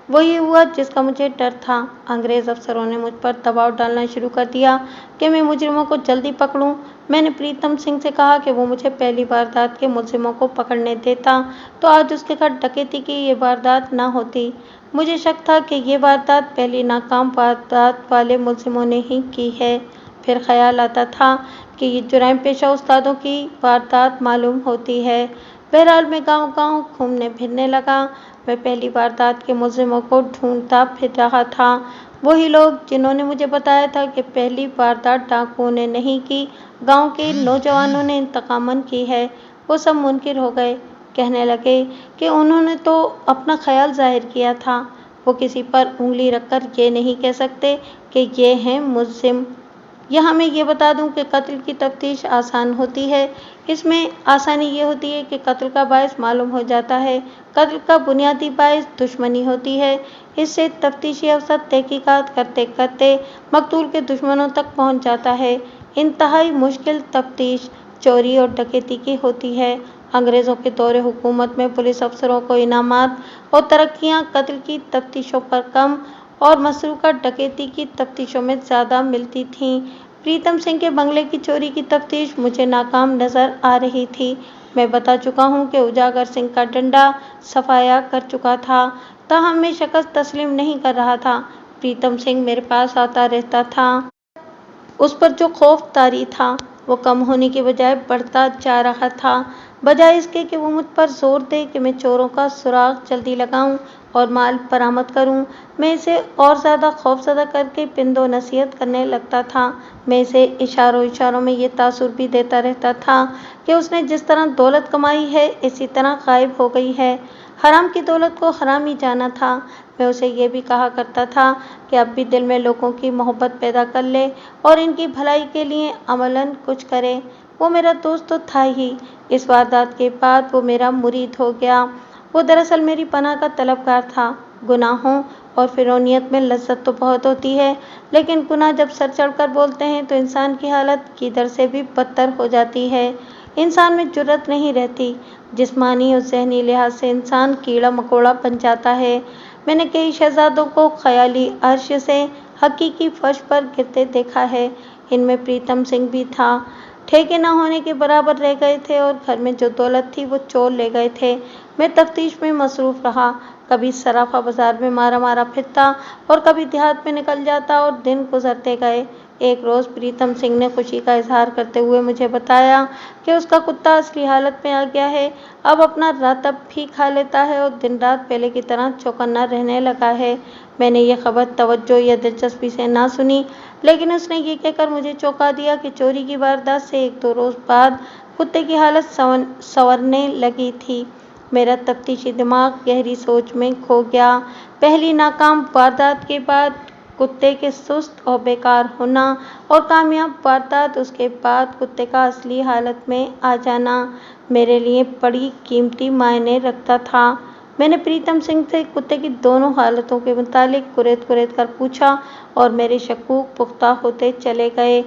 वही हुआ जिसका मुझे डर था। अंग्रेज़ अफसरों ने मुझ पर दबाव डालना शुरू कर दिया कि मैं मुजरिमों को जल्दी पकड़ूं। मैंने प्रीतम सिंह से कहा कि वो मुझे पहली वारदात के मुजरिमों को पकड़ने देता तो आज उसके घर डकैती की ये वारदात ना होती। मुझे शक था कि ये वारदात पहली नाकाम वारदात वाले मुजरिमों ने ही की है। फिर ख्याल आता था कि ये जुर्म पेशा उस्तादों की वारदात मालूम होती है। बहरहाल मैं गांव-गांव घूमने फिरने लगा। मैं पहली वारदात के मुजरिमों को ढूंढता फिर रहा था। वही लोग जिन्होंने मुझे बताया था कि पहली वारदात डाकुओं ने नहीं की, गांव के नौजवानों ने इंतकामन की है, वो सब मुनकिर हो गए। कहने लगे कि उन्होंने तो अपना ख्याल जाहिर किया था। वो किसी पर उंगली रखकर ये नहीं कह सकते कि ये हैं मुजरिम। यहाँ मैं ये बता दूं कि कत्ल की तफ्तीश आसान होती है। इसमें आसानी ये होती है कि कत्ल का बायस मालूम हो जाता है। कत्ल का बुनियादी बायस दुश्मनी होती है। इससे तफ्तीशी अफसर तहकीकात करते करते मकतूल के दुश्मनों तक पहुँच जाता है। इंतहाई मुश्किल तफ्तीश चोरी और डकैती की होती है। अंग्रेज़ों के दौरे हुकूमत में पुलिस अफसरों को इनामात और तरक्कियाँ कत्ल की तफ्तीशों पर कम और मसरूका डकैती की तफ्तीशों में ज़्यादा मिलती थीं। प्रीतम सिंह के बंगले की चोरी की तफ्तीश मुझे नाकाम नज़र आ रही थी। मैं बता चुका हूँ कि उजागर सिंह का डंडा सफाया कर चुका था, ताहम मैं शिकस्त तस्लीम नहीं कर रहा था। प्रीतम सिंह मेरे पास आता रहता था। उस पर जो खौफ तारी था वो कम होने के बजाय बढ़ता जा रहा था। बजाय इसके कि वो मुझ पर जोर दे कि मैं चोरों का सुराग जल्दी लगाऊं और माल बरामद करूं, मैं इसे और ज़्यादा खौफजदा करके पिंदो नसीहत करने लगता था। मैं इसे इशारों इशारों में ये तासुर भी देता रहता था कि उसने जिस तरह दौलत कमाई है इसी तरह गायब हो गई है। हराम की दौलत को हराम ही जाना था। मैं उसे ये भी कहा करता था कि अब भी दिल में लोगों की मोहब्बत पैदा कर ले और इनकी भलाई के लिए अमलन कुछ करे। वो मेरा दोस्त तो था ही, इस वारदात के बाद वो मेरा मुरीद हो गया। वो दरअसल मेरी पनाह का तलबगार था। गुनाहों और फिरौनियत में लज्जत तो बहुत होती है, लेकिन गुनाह जब सर चढ़कर बोलते हैं तो इंसान की हालत किधर से भी बदतर हो जाती है। इंसान में जुर्रत नहीं रहती। जिस्मानी और ज़हनी लिहाज से इंसान कीड़ा मकोड़ा बन जाता है। मैंने कई शहजादों को ख्याली अर्श से हकीकी फर्श पर गिरते देखा है। इनमें प्रीतम सिंह भी था। ठेके न होने के बराबर रह गए थे और घर में जो दौलत थी वो चोर ले गए थे। मैं तफ्तीश में मसरूफ़ रहा। कभी सराफा बाजार में मारा मारा फिरता और कभी देहात में निकल जाता और दिन गुजरते गए। एक रोज़ प्रीतम सिंह ने खुशी का इजहार करते हुए मुझे बताया कि उसका कुत्ता असली हालत में आ गया है। अब अपना रातब भी खा लेता है और दिन रात पहले की तरह चौकन्ना रहने लगा है। मैंने ये खबर तवज्जो या दिलचस्पी से ना सुनी, लेकिन उसने ये कहकर मुझे चौंका दिया कि चोरी की वारदात से 1-2 रोज़ बाद कुत्ते की हालत संवरने लगी थी। मेरा तफ्तीशी दिमाग गहरी सोच में खो गया। पहली नाकाम वारदात के बाद कुत्ते के सुस्त और बेकार होना और कामयाब वारदात उसके बाद कुत्ते का असली हालत में आ जाना मेरे लिए बड़ी कीमती मायने रखता था। मैंने प्रीतम सिंह से कुत्ते की दोनों हालतों के मुतालिक कुरेद कुरेद कर पूछा और मेरे शकूक पुख्ता होते चले गए।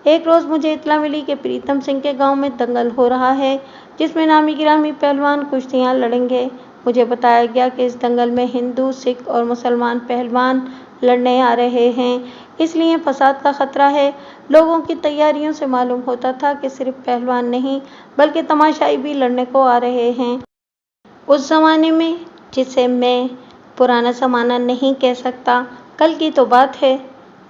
एक रोज़ मुझे इत्तला मिली कि प्रीतम सिंह के गांव में दंगल हो रहा है, जिसमें नामी गिरामी पहलवान कुश्तियाँ लड़ेंगे। मुझे बताया गया कि इस दंगल में हिंदू, सिख और मुसलमान पहलवान लड़ने आ रहे हैं, इसलिए फसाद का खतरा है। लोगों की तैयारियों से मालूम होता था कि सिर्फ पहलवान नहीं बल्कि तमाशाई भी लड़ने को आ रहे हैं। उस ज़माने में, जिसे मैं पुराना ज़माना नहीं कह सकता, कल की तो बात है,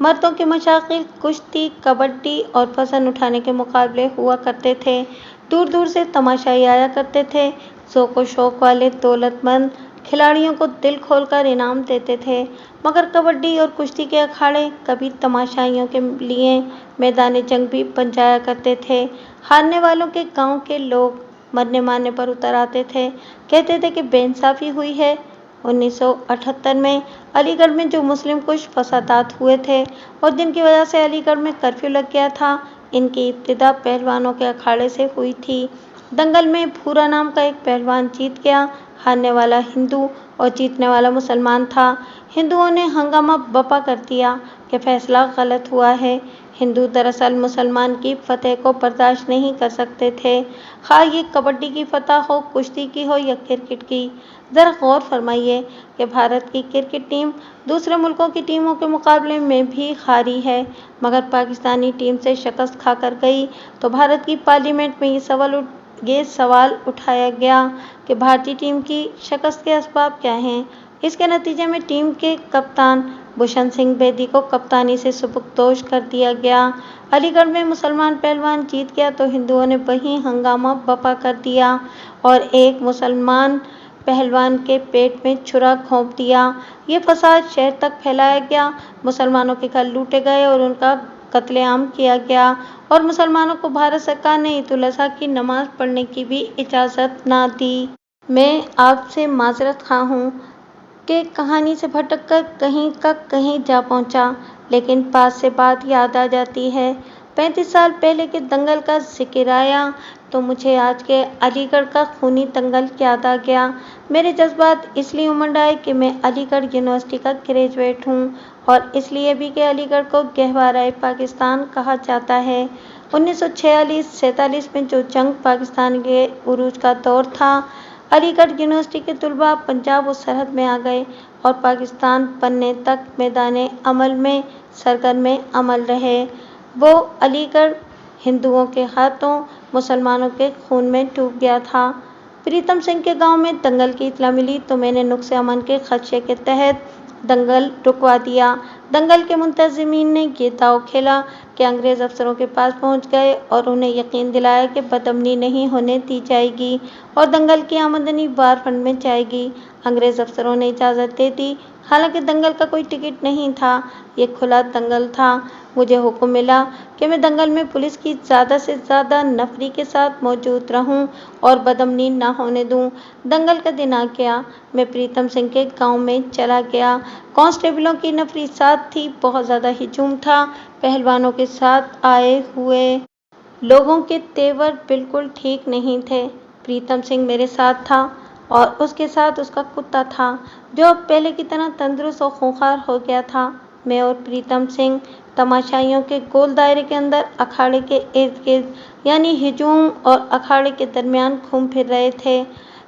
मर्दों के मशागिल कुश्ती, कबड्डी और वज़न उठाने के मुकाबले हुआ करते थे। दूर दूर से तमाशाई आया करते थे। ज़ौक़ व शौक़ वाले दौलतमंद खिलाड़ियों को दिल खोलकर इनाम देते थे। मगर कबड्डी और कुश्ती के अखाड़े कभी तमाशाइयों के लिए मैदान जंग भी बन जाया करते थे। हारने वालों के गांव के लोग मरने मारने पर उतर आते थे, कहते थे कि बेइंसाफ़ी हुई है। 1978 में अलीगढ़ में जो मुस्लिम कुछ फसादात हुए थे और जिनकी वजह से अलीगढ़ में कर्फ्यू लग गया था, इनकी इब्तिदा पहलवानों के अखाड़े से हुई थी। दंगल में भूरा नाम का एक पहलवान जीत गया। हारने वाला हिंदू और जीतने वाला मुसलमान था। हिंदुओं ने हंगामा बपा कर दिया कि फैसला गलत हुआ है। हिंदू दरअसल मुसलमान की फतह को बर्दाश्त नहीं कर सकते थे, खा ये कबड्डी की फतह हो, कुश्ती की हो या क्रिकेट की। ज़रा गौर फरमाइए कि भारत की क्रिकेट टीम दूसरे मुल्कों की टीमों के मुकाबले में भी हारी है, मगर पाकिस्तानी टीम से शिकस्त खाकर गई। तो भारत की पार्लियामेंट में ये सवाल उठाया गया कि भारतीय टीम की शिकस्त के असबाब क्या हैं। इसके नतीजे में टीम के कप्तान भूषण सिंह बेदी को कप्तानी से सुपुर्दोश कर दिया गया। अलीगढ़ में मुसलमान पहलवान जीत गया तो हिंदुओं ने वहीं हंगामा बपा कर दिया और एक मुसलमान पहलवान के पेट में छुरा घोंप दिया। ये फसाद शहर तक फैलाया गया। मुसलमानों के घर लूटे गए और उनका कत्लेआम किया गया और मुसलमानों को भारत सरकार ने ईद उल अज़हा की नमाज पढ़ने की भी इजाज़त ना दी। मैं आपसे माजरत खा हूँ, کہ کہانی سے بھٹک کر کہیں کا کہیں جا پہنچا، لیکن پاس سے بات یاد آ جاتی ہے۔ 35 سال پہلے کے دنگل کا ذکر آیا تو مجھے آج کے علی گڑھ کا خونی دنگل یاد آ گیا۔ میرے جذبات اس لیے امنڈ آئے کہ میں علی گڑھ یونیورسٹی کا گریجویٹ ہوں، اور اس لیے بھی کہ علی گڑھ کو گہوارۂ پاکستان کہا جاتا ہے۔ 1946-47 میں جو جنگ پاکستان کے عروج کا دور تھا، علی گڑھ یونیورسٹی کے طلباء پنجاب و سرحد میں آ گئے اور پاکستان بننے تک میدان عمل میں سرگرم عمل رہے۔ وہ علی گڑھ ہندوؤں کے ہاتھوں مسلمانوں کے خون میں ڈوب گیا تھا۔ پریتم سنگھ کے گاؤں میں دنگل کی اطلاع ملی تو میں نے نقص امن کے خدشے کے تحت دنگل رکوا دیا۔ دنگل کے منتظمین نے یہ داؤ کھیلا کہ انگریز افسروں کے پاس پہنچ گئے اور انہیں یقین دلایا کہ بدامنی نہیں ہونے دی جائے گی اور دنگل کی آمدنی وار فنڈ میں جائے گی۔ انگریز افسروں نے اجازت دے دی، حالانکہ دنگل کا کوئی ٹکٹ نہیں تھا، یہ کھلا دنگل تھا۔ مجھے حکم ملا کہ میں دنگل میں پولیس کی زیادہ سے زیادہ نفری کے ساتھ موجود رہوں اور بدامنی نہ ہونے دوں۔ دنگل کا دن آ گیا، میں پریتم سنگھ کے گاؤں میں چلا گیا۔ کانسٹیبلوں کی نفری ساتھ تھی، بہت زیادہ ہجوم تھا۔ پہلوانوں کے ساتھ آئے ہوئے لوگوں کے تیور بالکل ٹھیک نہیں تھے۔ پریتم سنگھ میرے ساتھ تھا اور اس کے ساتھ اس کا کتا تھا، جو اب پہلے کی طرح تندرست و خونخوار ہو گیا تھا۔ میں اور پریتم سنگھ تماشائیوں کے گول دائرے کے اندر اکھاڑے کے ارد گرد، یعنی ہجوم اور اکھاڑے کے درمیان گھوم پھر رہے تھے۔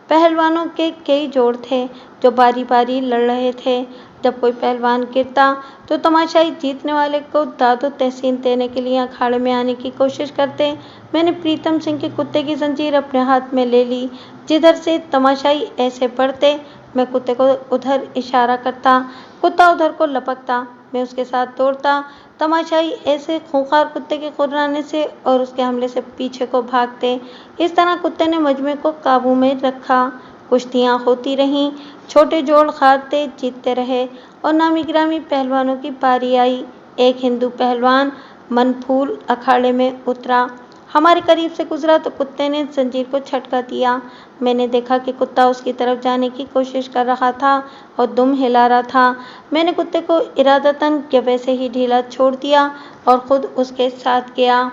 پہلوانوں کے کئی جوڑ تھے جو باری باری لڑ رہے تھے۔ جب کوئی پہلوان گرتا تو تماشائی جیتنے والے کو داد و تحسین دینے کے لیے اکھاڑے میں آنے کی کوشش کرتے۔ میں نے پریتم سنگھ کے کتے کی زنجیر اپنے ہاتھ میں لے لی۔ جدھر سے تماشائی ایسے بڑھتے، میں کتے کو ادھر اشارہ کرتا، کتا ادھر کو لپکتا، میں اس کے ساتھ دوڑتا۔ تماشائی ایسے خونخوار کتے کے غرانے سے اور اس کے حملے سے پیچھے کو بھاگتے۔ اس طرح کتے نے مجمع کو قابو میں رکھا۔ کشتیاں ہوتی رہیں، چھوٹے جوڑ ہارتے جیتتے رہے اور نامی گرامی پہلوانوں کی باری آئی۔ ایک ہندو پہلوان من پھول اکھاڑے میں اترا، ہمارے قریب سے گزرا تو کتے نے زنجیر کو جھٹکا دیا۔ میں نے دیکھا کہ کتا اس کی طرف جانے کی کوشش کر رہا تھا اور دم ہلا رہا تھا۔ میں نے کتے کو ارادتاً یا ویسے ہی ڈھیلا چھوڑ دیا اور خود اس کے ساتھ گیا۔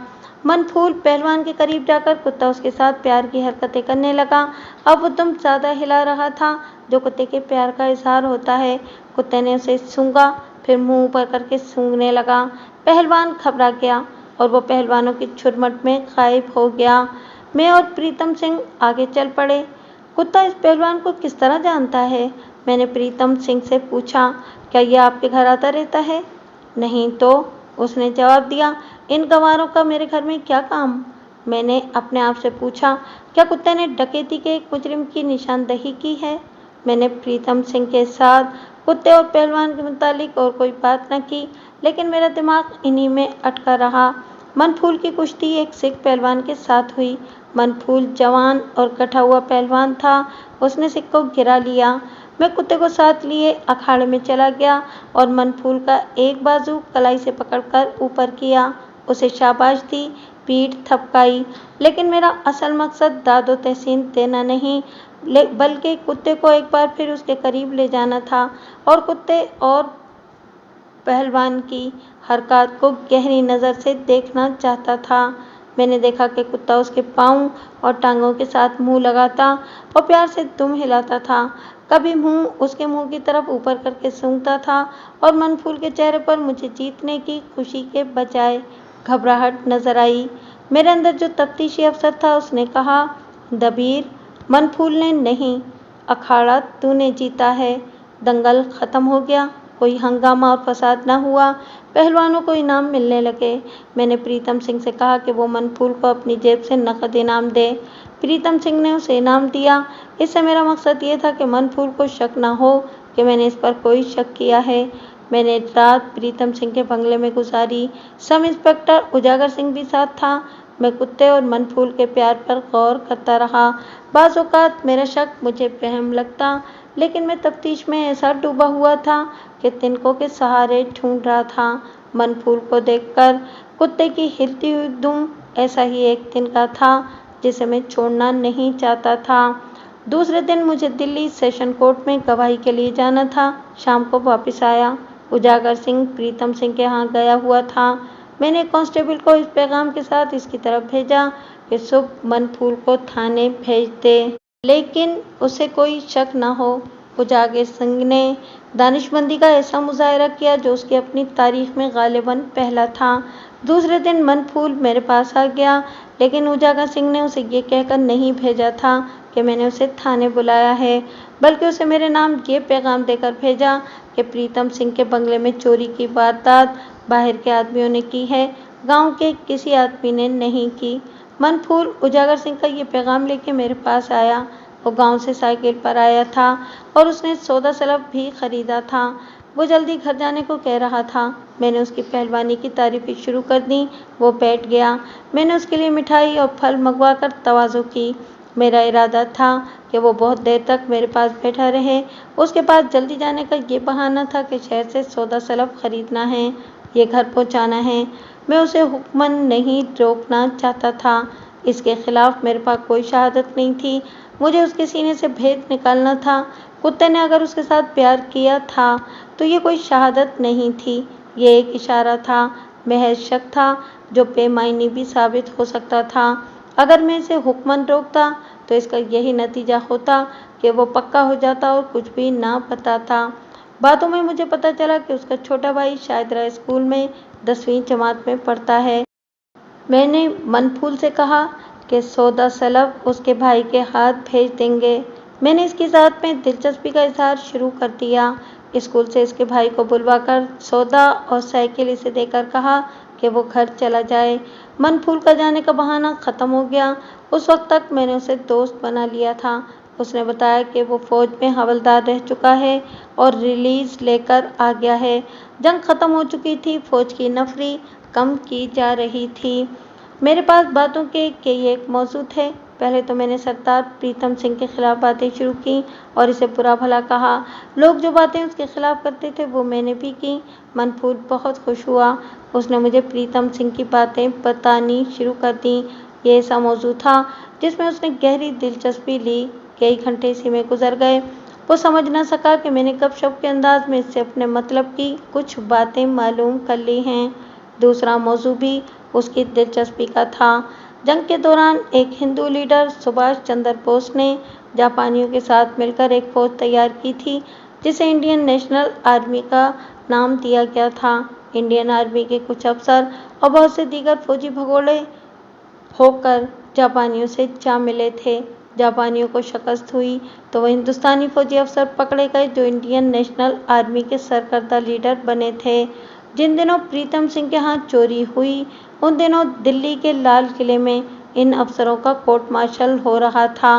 من پھول پہلوان کے قریب جا کر کتا اس کے ساتھ پیار کی حرکتیں کرنے لگا۔ اب وہ دم زیادہ ہلا رہا تھا، جو کتے کے پیار کا اظہار ہوتا ہے۔ کتے نے اسے سونگھا، پھر منہ اوپر کر کے سونگھنے لگا۔ پہلوان گھبرا گیا اور وہ پہلوانوں کی جھرمٹ میں غائب ہو گیا۔ میں اور پریتم سنگھ آگے چل پڑے۔ کتا اس پہلوان کو کس طرح جانتا ہے؟ میں نے پریتم سنگھ سے پوچھا۔ کیا یہ آپ کے گھر آتا رہتا ہے؟ نہیں تو، اس نے جواب دیا۔ ان گنواروں کا میرے گھر میں کیا کام؟ میں نے اپنے آپ سے پوچھا۔ کیا کتے نے ڈکیتی کے ایک مجرم کی نشاندہی کی ہے؟ میں نے پریتم سنگھ کے ساتھ کتے اور پہلوان کے متعلق اور کوئی بات نہ کی، لیکن میرا دماغ انہی میں اٹکا رہا۔ من پھول کی کشتی ایک سکھ پہلوان کے ساتھ ہوئی۔ من پھول جوان اور گٹھا ہوا پہلوان تھا، اس نے سکھ کو گرا لیا۔ میں کتے کو ساتھ لیے اکھاڑے میں چلا گیا اور من پھول کا ایک بازو کلائی سے پکڑ کر اوپر کیا، اسے شاباش دی، پیٹھ تھپکائی۔ لیکن میرا اصل مقصد داد و تحسین دینا نہیں، بلکہ کتے کو ایک بار پھر اس کے قریب لے جانا تھا اور کتے اور پہلوان کی حرکات کو گہری نظر سے دیکھنا چاہتا تھا۔ میں نے دیکھا کہ کتا اس کے پاؤں اور ٹانگوں کے ساتھ منہ لگاتا اور پیار سے دم ہلاتا تھا، کبھی منہ اس کے منہ کی طرف اوپر کر کے سونگھتا تھا، اور من پھول کے چہرے پر مجھے جیتنے کی خوشی کے بجائے گھبراہٹ نظر آئی۔ میرے اندر جو تفتیشی افسر تھا اس نے کہا، دبیر، من پھول نے نہیں، اکھاڑا تو نے جیتا ہے۔ دنگل ختم ہو گیا، کوئی ہنگامہ اور فساد نہ ہوا، پہلوانوں کو انعام ملنے لگے۔ میں نے پریتم سنگھ سے کہا کہ وہ من پھول کو اپنی جیب سے نقد انعام دے۔ پریتم سنگھ نے اسے انعام دیا۔ اس سے میرا مقصد یہ تھا کہ من پھول کو شک نہ ہو کہ میں نے اس پر کوئی شک کیا ہے۔ میں نے رات پریتم سنگھ کے بنگلے میں گزاری۔ سب انسپکٹر اجاگر سنگھ بھی ساتھ تھا۔ میں کتے اور من پھول کے پیار پر غور کرتا رہا۔ بعض اوقات میرا شک مجھے وہم لگتا، لیکن میں تفتیش میں ایسا ڈوبا ہوا تھا کہ تنکوں کے سہارے ڈھونڈ رہا تھا۔ من پھول کو دیکھ کر کتے کی ہلتی ہوئی دم ایسا ہی ایک تنکا تھا جسے میں چھوڑنا نہیں چاہتا تھا۔ दूसरे दिन मुझे दिल्ली सेशन कोर्ट में गवाही के लिए जाना था। शाम को वापस आया। उजागर सिंह प्रीतम सिंह के यहाँ गया हुआ था। मैंने कांस्टेबल को इस पैगाम के साथ इसकी तरफ भेजा कि शुभ मनफूल को थाने भेज दे, लेकिन उसे कोई शक न हो। उजागर सिंह ने दानिशमंदी का ऐसा मुजाहरा किया जो उसकी अपनी तारीख में गालिबन पहला था। दूसरे दिन मनफूल मेरे पास आ गया, लेकिन उजागर सिंह ने उसे ये कहकर नहीं भेजा था कि मैंने उसे थाने बुलाया है, बल्कि उसे मेरे नाम ये पैगाम देकर भेजा कि प्रीतम सिंह के बंगले में चोरी की वारदात बाहर के आदमियों ने की है, गांव के किसी आदमी ने नहीं की। मनफूल उजागर सिंह का ये पैगाम लेके मेरे पास आया। वो गांव से साइकिल पर आया था और उसने सौदा सलफ भी खरीदा था। वो जल्दी घर जाने को कह रहा था। मैंने उसकी पहलवानी की तारीफें शुरू कर दी। वो बैठ गया। मैंने उसके लिए मिठाई और फल मंगवा कर तवाज़ो की। मेरा इरादा था कि वो बहुत देर तक मेरे पास बैठा रहे। उसके पास जल्दी जाने का ये बहाना था कि शहर से सौदा सलफ खरीदना है, ये घर पहुंचाना है। मैं उसे हुक्मन नहीं रोकना चाहता था। इसके खिलाफ मेरे पास कोई शहादत नहीं थी। मुझे उसके सीने से भेद निकालना था। कुत्ते ने अगर उसके साथ प्यार किया था तो ये कोई शहादत नहीं थी, ये एक इशारा था, महज शक था जो बेमायनी भी साबित हो सकता था। अगर मैं इसे हुक्मन रोकता तो इसका यही नतीजा होता कि वो पक्का हो जाता और कुछ भी ना बताता। बातों में मुझे पता चला कि उसका छोटा भाई शायदरा स्कूल में 10वीं जमात में पढ़ता है। मैंने मनफूल से कहा कि सौदा सलफ उसके भाई के हाथ भेज देंगे। मैंने इसकी ज़ात में दिलचस्पी का इजहार शुरू कर दिया। स्कूल से इसके भाई को बुलवाकर सौदा और साइकिल इसे देकर कहा कि वो घर चला जाए। मनफूल का जाने का बहाना ख़त्म हो गया। उस वक्त तक मैंने उसे दोस्त बना लिया था। उसने बताया कि वो फ़ौज में हवलदार रह चुका है और रिलीज़ लेकर आ गया है। जंग ख़त्म हो चुकी थी, फ़ौज की नफरी कम की जा रही थी। मेरे पास बातों के कई एक मौजू थे। पहले तो मैंने सरदार प्रीतम सिंह के खिलाफ बातें शुरू की और इसे बुरा भला कहा। लोग जो बातें उसके खिलाफ करते थे वो मैंने भी की। मनफूल बहुत खुश हुआ। उसने मुझे प्रीतम सिंह की बातें बतानी शुरू कर दी। ये ऐसा मौजू था जिसमें उसने गहरी दिलचस्पी ली। कई घंटे इसी में गुजर गए। वो समझ न सका कि मैंने गपशप के अंदाज में इससे अपने मतलब की कुछ बातें मालूम कर ली हैं। दूसरा मौजू भी उसकी दिलचस्पी का था। जंग के दौरान एक हिंदू लीडर सुभाष चंद्र बोस ने जापानियों के साथ मिलकर एक फौज तैयार की थी जिसे इंडियन नेशनल आर्मी का नाम दिया गया था। इंडियन आर्मी के कुछ अफसर और बहुत से दीगर फौजी भगोड़े होकर जापानियों से जा मिले थे। जापानियों को शिकस्त हुई तो वह हिंदुस्तानी फौजी अफसर पकड़े गए जो इंडियन नेशनल आर्मी के सरकर्दा लीडर बने थे। जिन दिनों प्रीतम सिंह के यहाँ चोरी हुई उन दिनों दिल्ली के लाल किले में इन अफसरों का कोर्ट मार्शल हो रहा था।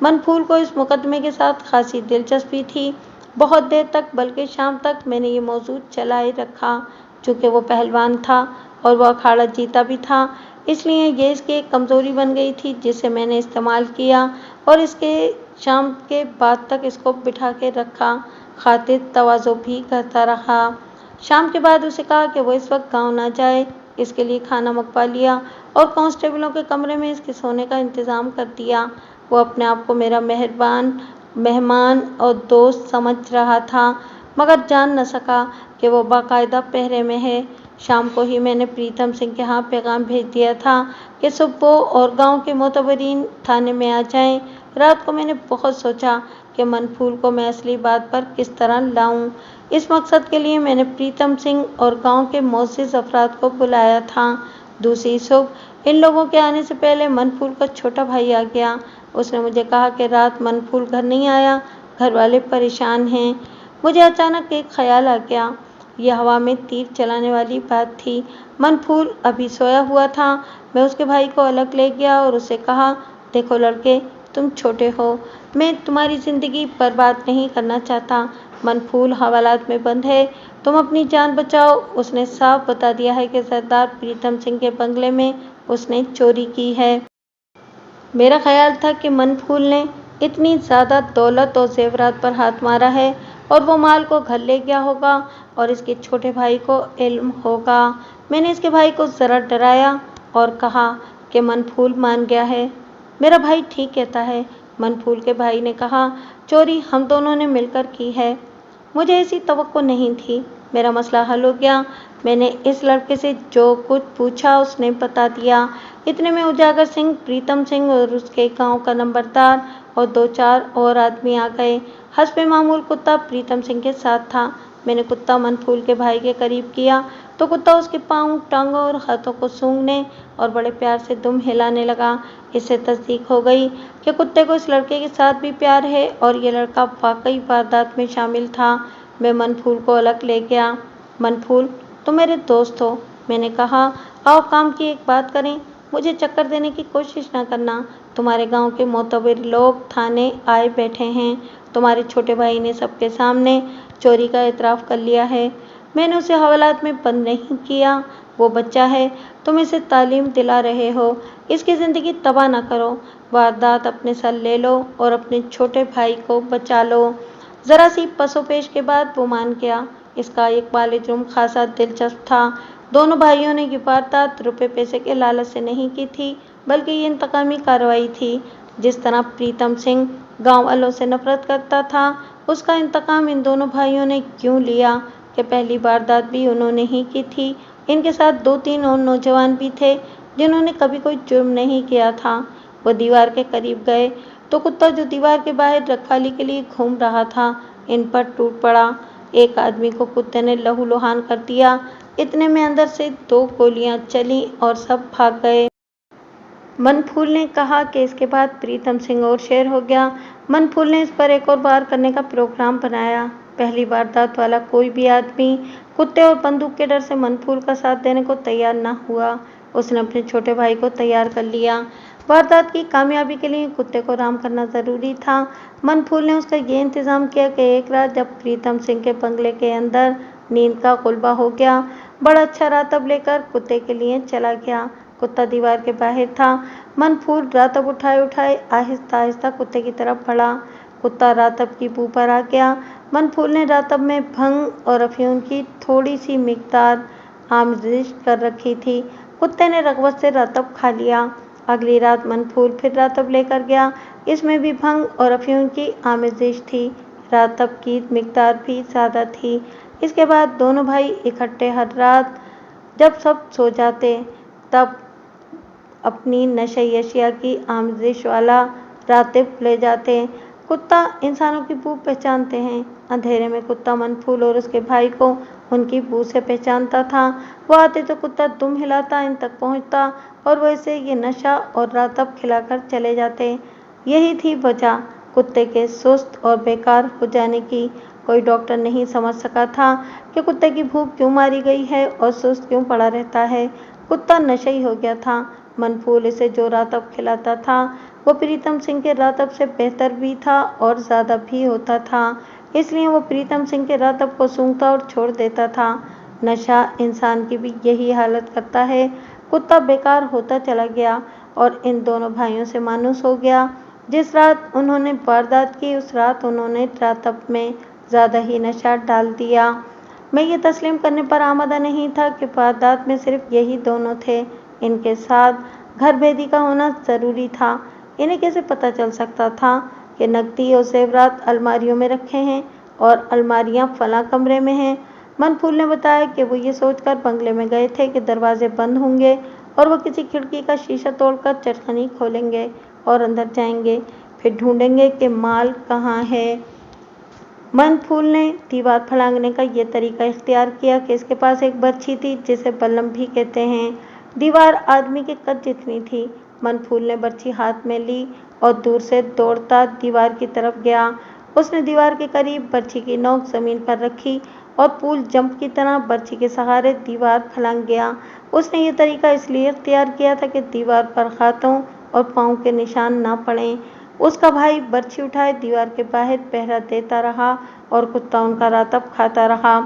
मनफूल को इस मुकदमे के साथ खासी दिलचस्पी थी। बहुत देर तक बल्कि शाम तक मैंने ये मौजू चलाए रखा। चूँकि वो पहलवान था और वह अखाड़ा जीता भी था, इसलिए ये इसकी एक कमज़ोरी बन गई थी जिसे मैंने इस्तेमाल किया और इसके शाम के बाद तक इसको बिठा के रखा। खातिर तवाज़ो भी करता रहा। शाम के बाद उसे कहा कि वो इस वक्त गांव ना जाए। इसके लिए खाना मंगवा लिया और कांस्टेबलों के कमरे में इसके सोने का इंतज़ाम कर दिया। वो अपने आप को मेरा मेहमान और दोस्त समझ रहा था, मगर जान न सका कि वो बाकायदा पहरे में है। शाम को ही मैंने प्रीतम सिंह के यहाँ पैगाम भेज दिया था कि सुबह और गांव के मोतबरीन थाने में आ जाएं। रात को मैंने बहुत सोचा कि मनफूल को मैं असली बात पर किस तरह लाऊं। इस मकसद के लिए मैंने प्रीतम सिंह और गांव के मोअज़्ज़िज़ अफराद को बुलाया था। दूसरी सुबह इन लोगों के आने से पहले मनफूल का छोटा भाई आ गया। उसने मुझे कहा कि रात मनफूल घर नहीं आया, घर वाले परेशान हैं। मुझे अचानक एक ख्याल आ गया। यह हवा में तीर चलाने वाली बात थी। मनफूल अभी सोया हुआ था। मैं उसके भाई को अलग ले गया और उसे कहा, देखो लड़के, तुम छोटे हो, मैं तुम्हारी ज़िंदगी बर्बाद नहीं करना चाहता। मनफूल हवालात में बंद है, तुम अपनी जान बचाओ। उसने साफ बता दिया है कि सरदार प्रीतम सिंह के बंगले में उसने चोरी की है। मेरा ख्याल था कि मनफूल ने इतनी ज़्यादा दौलत और जेवरात पर हाथ मारा है और वो माल को घर ले गया होगा और इसके छोटे भाई को इल्म होगा। मैंने इसके भाई को ज़रा डराया और कहा कि मनफूल मान गया है। मेरा भाई ठीक कहता है, मनफूल के भाई ने कहा, चोरी हम दोनों ने मिलकर की है। मुझे ऐसी तवक्को नहीं थी। मेरा मसला हल हो गया। मैंने इस लड़के से जो कुछ पूछा उसने बता दिया। इतने में उजागर सिंह, प्रीतम सिंह और उसके गांव का नंबरदार और 2-4 और आदमी आ गए। हस्बे मामूल कुत्ता प्रीतम सिंह के साथ था। मैंने कुत्ता मनफूल के भाई के करीब किया तो कुत्ता उसके पाँव, टांगों और हाथों को सूंघने और बड़े प्यार से दुम हिलाने लगा। इससे तस्दीक हो गई कि कुत्ते को इस लड़के के साथ भी प्यार है और ये लड़का वाकई वारदात में शामिल था। मैं मनफूल को अलग ले गया। मनफूल, तुम मेरे दोस्त हो। मैंने कहा, आओ काम की एक बात करें। मुझे चक्कर देने की कोशिश न करना। तुम्हारे गांव के मोतबर लोग थाने आए बैठे हैं। तुम्हारे छोटे भाई ने सबके सामने चोरी का एतराफ़ कर लिया है। मैंने उसे हवालात में बंद नहीं किया। वो बच्चा है, तुम इसे तालीम दिला रहे हो। इसकी ज़िंदगी तबाह न करो। वारदात अपने सर ले लो और अपने छोटे भाई को बचा लो। ज़रा सी पसोपेश के बाद वो मान गया। इसका इकबाल जुर्म खासा दिलचस्प था। दोनों भाइयों ने ये वारदात रुपये पैसे के लालच से नहीं की थी, बल्कि ये इंतकामी कार्रवाई थी। जिस तरह प्रीतम सिंह गांव वालों से नफरत करता था, उसका इंतकाम इन दोनों भाइयों ने क्यों लिया कि पहली वारदात भी उन्होंने ही की थी। इनके साथ 2-3 और नौजवान भी थे जिन्होंने कभी कोई जुर्म नहीं किया था। वो दीवार के करीब गए तो कुत्ता जो दीवार के बाहर रखवाली के लिए घूम रहा था, इन पर टूट पड़ा। एक आदमी को कुत्ते ने लहूलुहान कर दिया। इतने में अंदर से 2 गोलियां चलीं और सब भाग गए। मनफूल ने कहा कि इसके बाद प्रीतम सिंह और शेर हो गया। मनफूल ने इस पर एक और वार करने का प्रोग्राम बनाया। पहली वारदात वाला कोई भी आदमी कुत्ते और बंदूक के डर से मनफूल का साथ देने को तैयार न हुआ। उसने अपने छोटे भाई को तैयार कर लिया। वारदात की कामयाबी के लिए कुत्ते को राम करना ज़रूरी था। मनफूल ने उसका ये इंतज़ाम किया कि एक रात जब प्रीतम सिंह के बंगले के अंदर नींद का गुलबा हो गया, बड़ा अच्छा रातब लेकर कुत्ते के लिए चला गया। कुत्ता दीवार के बाहर था। मनफूल रातब उठाए उठाए आहिस्ता आहिस्ता कुत्ते की तरफ बढ़ा। कुत्ता रातब की बू पर आ गया। मनफूल ने रातब में भंग और अफीम की थोड़ी सी मिकदार आमेज़श कर रखी थी। कुत्ते ने रग़बत से रातब खा लिया। अगली रात मनफूल फिर रातब लेकर गया। इसमें भी भंग और अफीम की आमेज़श थी। रातब की मिकदार भी ज़्यादा थी। इसके बाद दोनों भाई इकट्ठे हर रात जब सब सो जाते तब अपनी नशे अशिया की आमेज़श वाला रातिब ले जाते। कुत्ता इंसानों की बू पहचानते हैं। अंधेरे में कुत्ता मनफूल और उसके भाई को उनकी बू से पहचानता था। वो आते तो कुत्ता दुम हिलाता इन तक पहुंचता और वैसे ये नशा और रातब खिलाकर चले जाते। यही थी वजह कुत्ते के सुस्त और बेकार हो जाने की। कोई डॉक्टर नहीं समझ सका था कि कुत्ते की भूख क्यों मारी गई है और सुस्त क्यों पड़ा रहता है। कुत्ता नशेई हो गया था। मनफूल इसे जो रातब खिलाता था वो प्रीतम सिंह के रातब से बेहतर भी था और ज़्यादा भी होता था। इसलिए वो प्रीतम सिंह के रातब को सूंघता और छोड़ देता था। नशा इंसान की भी यही हालत करता है। कुत्ता बेकार होता चला गया और इन दोनों भाइयों से मायूस हो गया। जिस रात उन्होंने वारदात की उस रात उन्होंने रातब में ज़्यादा ही नशा डाल दिया। मैं ये तस्लीम करने पर आमादा नहीं था कि वारदात में सिर्फ यही दोनों थे। इनके साथ घर भेदी का होना ज़रूरी था। इन्हें कैसे पता चल सकता था कि नकदी और ज़ेवरात अलमारियों में रखे हैं और अलमारियां फलां कमरे में हैं। मनफूल ने बताया कि वो ये सोचकर बंगले में गए थे कि दरवाजे बंद होंगे और वो किसी खिड़की का शीशा तोड़कर चटखनी खोलेंगे और अंदर जाएंगे, फिर ढूंढेंगे कि माल कहाँ है। मनफूल ने दीवार फलांगने का ये तरीका इख्तियार किया कि इसके पास एक बर्छी थी जिसे बल्लम भी कहते हैं। दीवार आदमी के कद जितनी थी। मनफूल ने बर्छी हाथ में ली और दूर से दौड़ता दीवार की तरफ गया। उसने दीवार के करीब बर्छी की नोक ज़मीन पर रखी और पूल जंप की तरह बर्छी के सहारे दीवार फलांग गया। उसने ये तरीका इसलिए इख्तियार किया था कि दीवार पर हाथों और पाँव के निशान ना पड़ें। उसका भाई बर्छी उठाए दीवार के बाहर पहरा देता रहा और कुत्ता उनका रातब खाता रहा।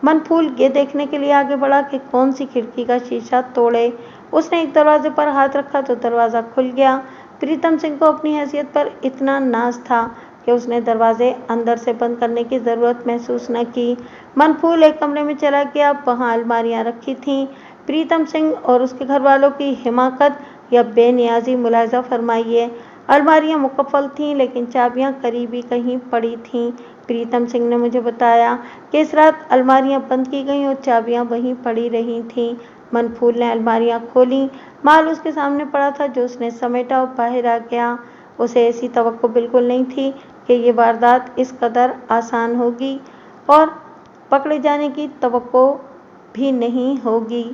मनफूल ये देखने के लिए आगे बढ़ा कि कौन सी खिड़की का शीशा तोड़े। उसने एक दरवाजे पर हाथ रखा तो दरवाज़ा खुल गया। प्रीतम सिंह को अपनी हैसियत पर इतना नाज था कि उसने दरवाजे अंदर से बंद करने की ज़रूरत महसूस न की। मनफूल एक कमरे में चला गया। वहाँ अलमारियाँ रखी थीं। प्रीतम सिंह और उसके घर वालों की हिमाकत या बेनियाजी मुलाहिजा फरमाइए। अलमारियां मुकम्मल थीं, लेकिन चाबियां करीबी कहीं पड़ी थीं। प्रीतम सिंह ने मुझे बताया कि इस रात अलमारियां बंद की गईं और चाबियां वहीं पड़ी रही थीं। मनफूल ने अलमारियां खोलीं। माल उसके सामने पड़ा था जो उसने समेटा और बाहर आ गया। उसे ऐसी तवक्को बिल्कुल नहीं थी कि ये वारदात इस कदर आसान होगी और पकड़े जाने की तवक्को भी नहीं होगी।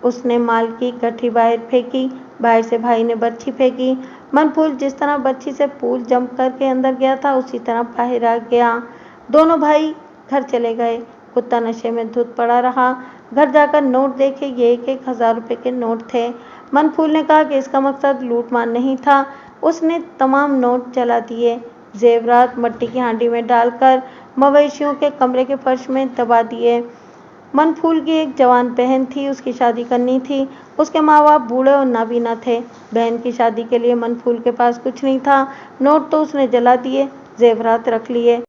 उसने माल की गठरी बाहर फेंकी। बाहर से भाई ने बर्छी फेंकी। मनफूल जिस तरह बर्छी से पूल जंप करके अंदर गया था, उसी तरह बाहर आ गया। दोनों भाई घर चले गए। कुत्ता नशे में धुत पड़ा रहा। घर जाकर नोट देखे, ये 1,000 रुपए के नोट थे। मनफूल ने कहा कि इसका मकसद लूटमार नहीं था। उसने तमाम नोट जला दिए। जेवरात मट्टी की हांडी में डालकर मवेशियों के कमरे के फर्श में दबा दिए। मनफूल की एक जवान बहन थी, उसकी शादी करनी थी। उसके माँ बाप बूढ़े और नाबीना थे। बहन की शादी के लिए मनफूल के पास कुछ नहीं था। नोट तो उसने जला दिए, जेवरात रख लिए।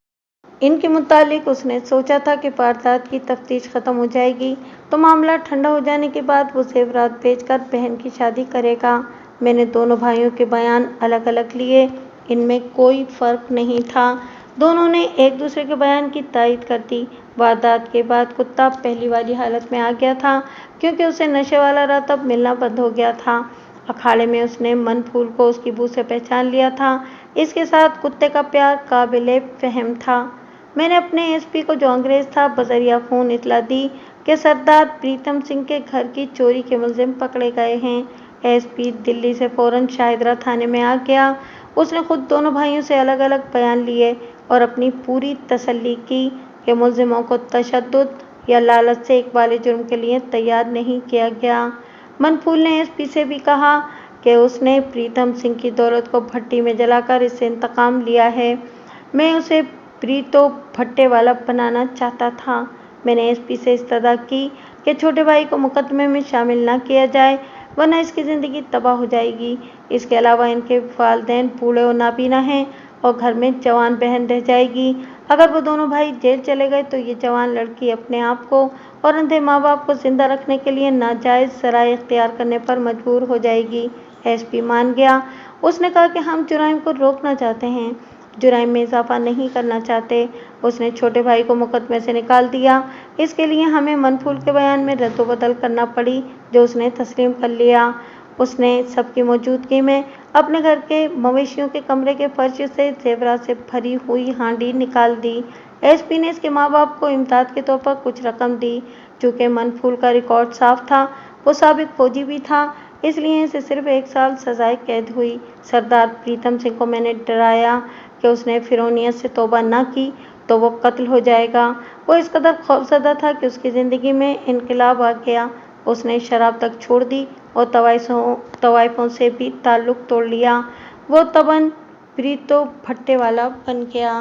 इनके मुतालिक उसने सोचा था कि वारदात की तफ्तीश खत्म हो जाएगी तो मामला ठंडा हो जाने के बाद वो जेवरात बेचकर बहन की शादी करेगा। मैंने दोनों भाइयों के बयान अलग अलग लिए। इनमें कोई फर्क नहीं था। दोनों ने एक दूसरे के बयान की तायद कर दी। वारदात के बाद कुत्ता पहली वाली हालत में आ गया था, क्योंकि उसे नशे वाला रतब मिलना बंद हो गया था। अखाड़े में उसने मनफूल को उसकी बू से पहचान लिया था। इसके साथ कुत्ते का प्यार काबिले फहम था। मैंने अपने एसपी को, जो अंग्रेज था, बजरिया फ़ोन इतला दी कि सरदार प्रीतम सिंह के घर की चोरी के मुलजिम पकड़े गए हैं। एसपी दिल्ली से फ़ौरन शाहिदरा थाने में आ गया। उसने खुद दोनों भाइयों से अलग अलग बयान लिए और अपनी पूरी तसल्ली की कि मुलजिमों को तशद्दुद या लालच से इकबाल जुर्म के लिए तैयार नहीं किया गया। मनफूल ने एसपी से भी कहा कि उसने प्रीतम सिंह की दौलत को भट्टी में जलाकर इससे इंतकाम लिया है। मैं उसे प्रीतो भट्टे वाला बनाना चाहता था। मैंने एसपी से इस्तदा की कि छोटे भाई को मुकदमे में शामिल न किया जाए, वरना इसकी ज़िंदगी तबाह हो जाएगी। इसके अलावा इनके वालिदैन बूढ़े और नाबीना हैं और घर में जवान बहन रह जाएगी। अगर वो दोनों भाई जेल चले गए तो ये जवान लड़की अपने आप को और अंधे माँ बाप को जिंदा रखने के लिए नाजायज़ ज़राए इख्तियार करने पर मजबूर हो जाएगी। एसपी मान गया। उसने कहा कि हम जुराइम को रोकना चाहते हैं, जुराइम में इजाफा नहीं करना चाहते। उसने छोटे भाई को मुकदमे से निकाल दिया। इसके लिए हमें मनफूल के बयान में रद्दोबदल करना पड़ी, जो उसने तस्लीम कर लिया। उसने सबकी मौजूदगी में अपने घर के मवेशियों के कमरे के फर्श से जेवरात से भरी हुई हांडी निकाल दी। एसपी ने इसके माँ बाप को इमदाद के तौर पर कुछ रकम दी। चूँकि मनफूल का रिकॉर्ड साफ था, वो साबिक फौजी भी था, इसलिए इसे सिर्फ 1 साल सजाए कैद हुई। सरदार प्रीतम सिंह को मैंने डराया कि उसने फिरौनियत से तौबा न की तो वो कत्ल हो जाएगा। वो इस कदर खौफजदा था कि उसकी ज़िंदगी में इनकलाब आ गया। उसने शराब तक छोड़ दी और तवाइफों से भी ताल्लुक़ तोड़ लिया। वो तबन प्रीतो भट्टे वाला बन गया।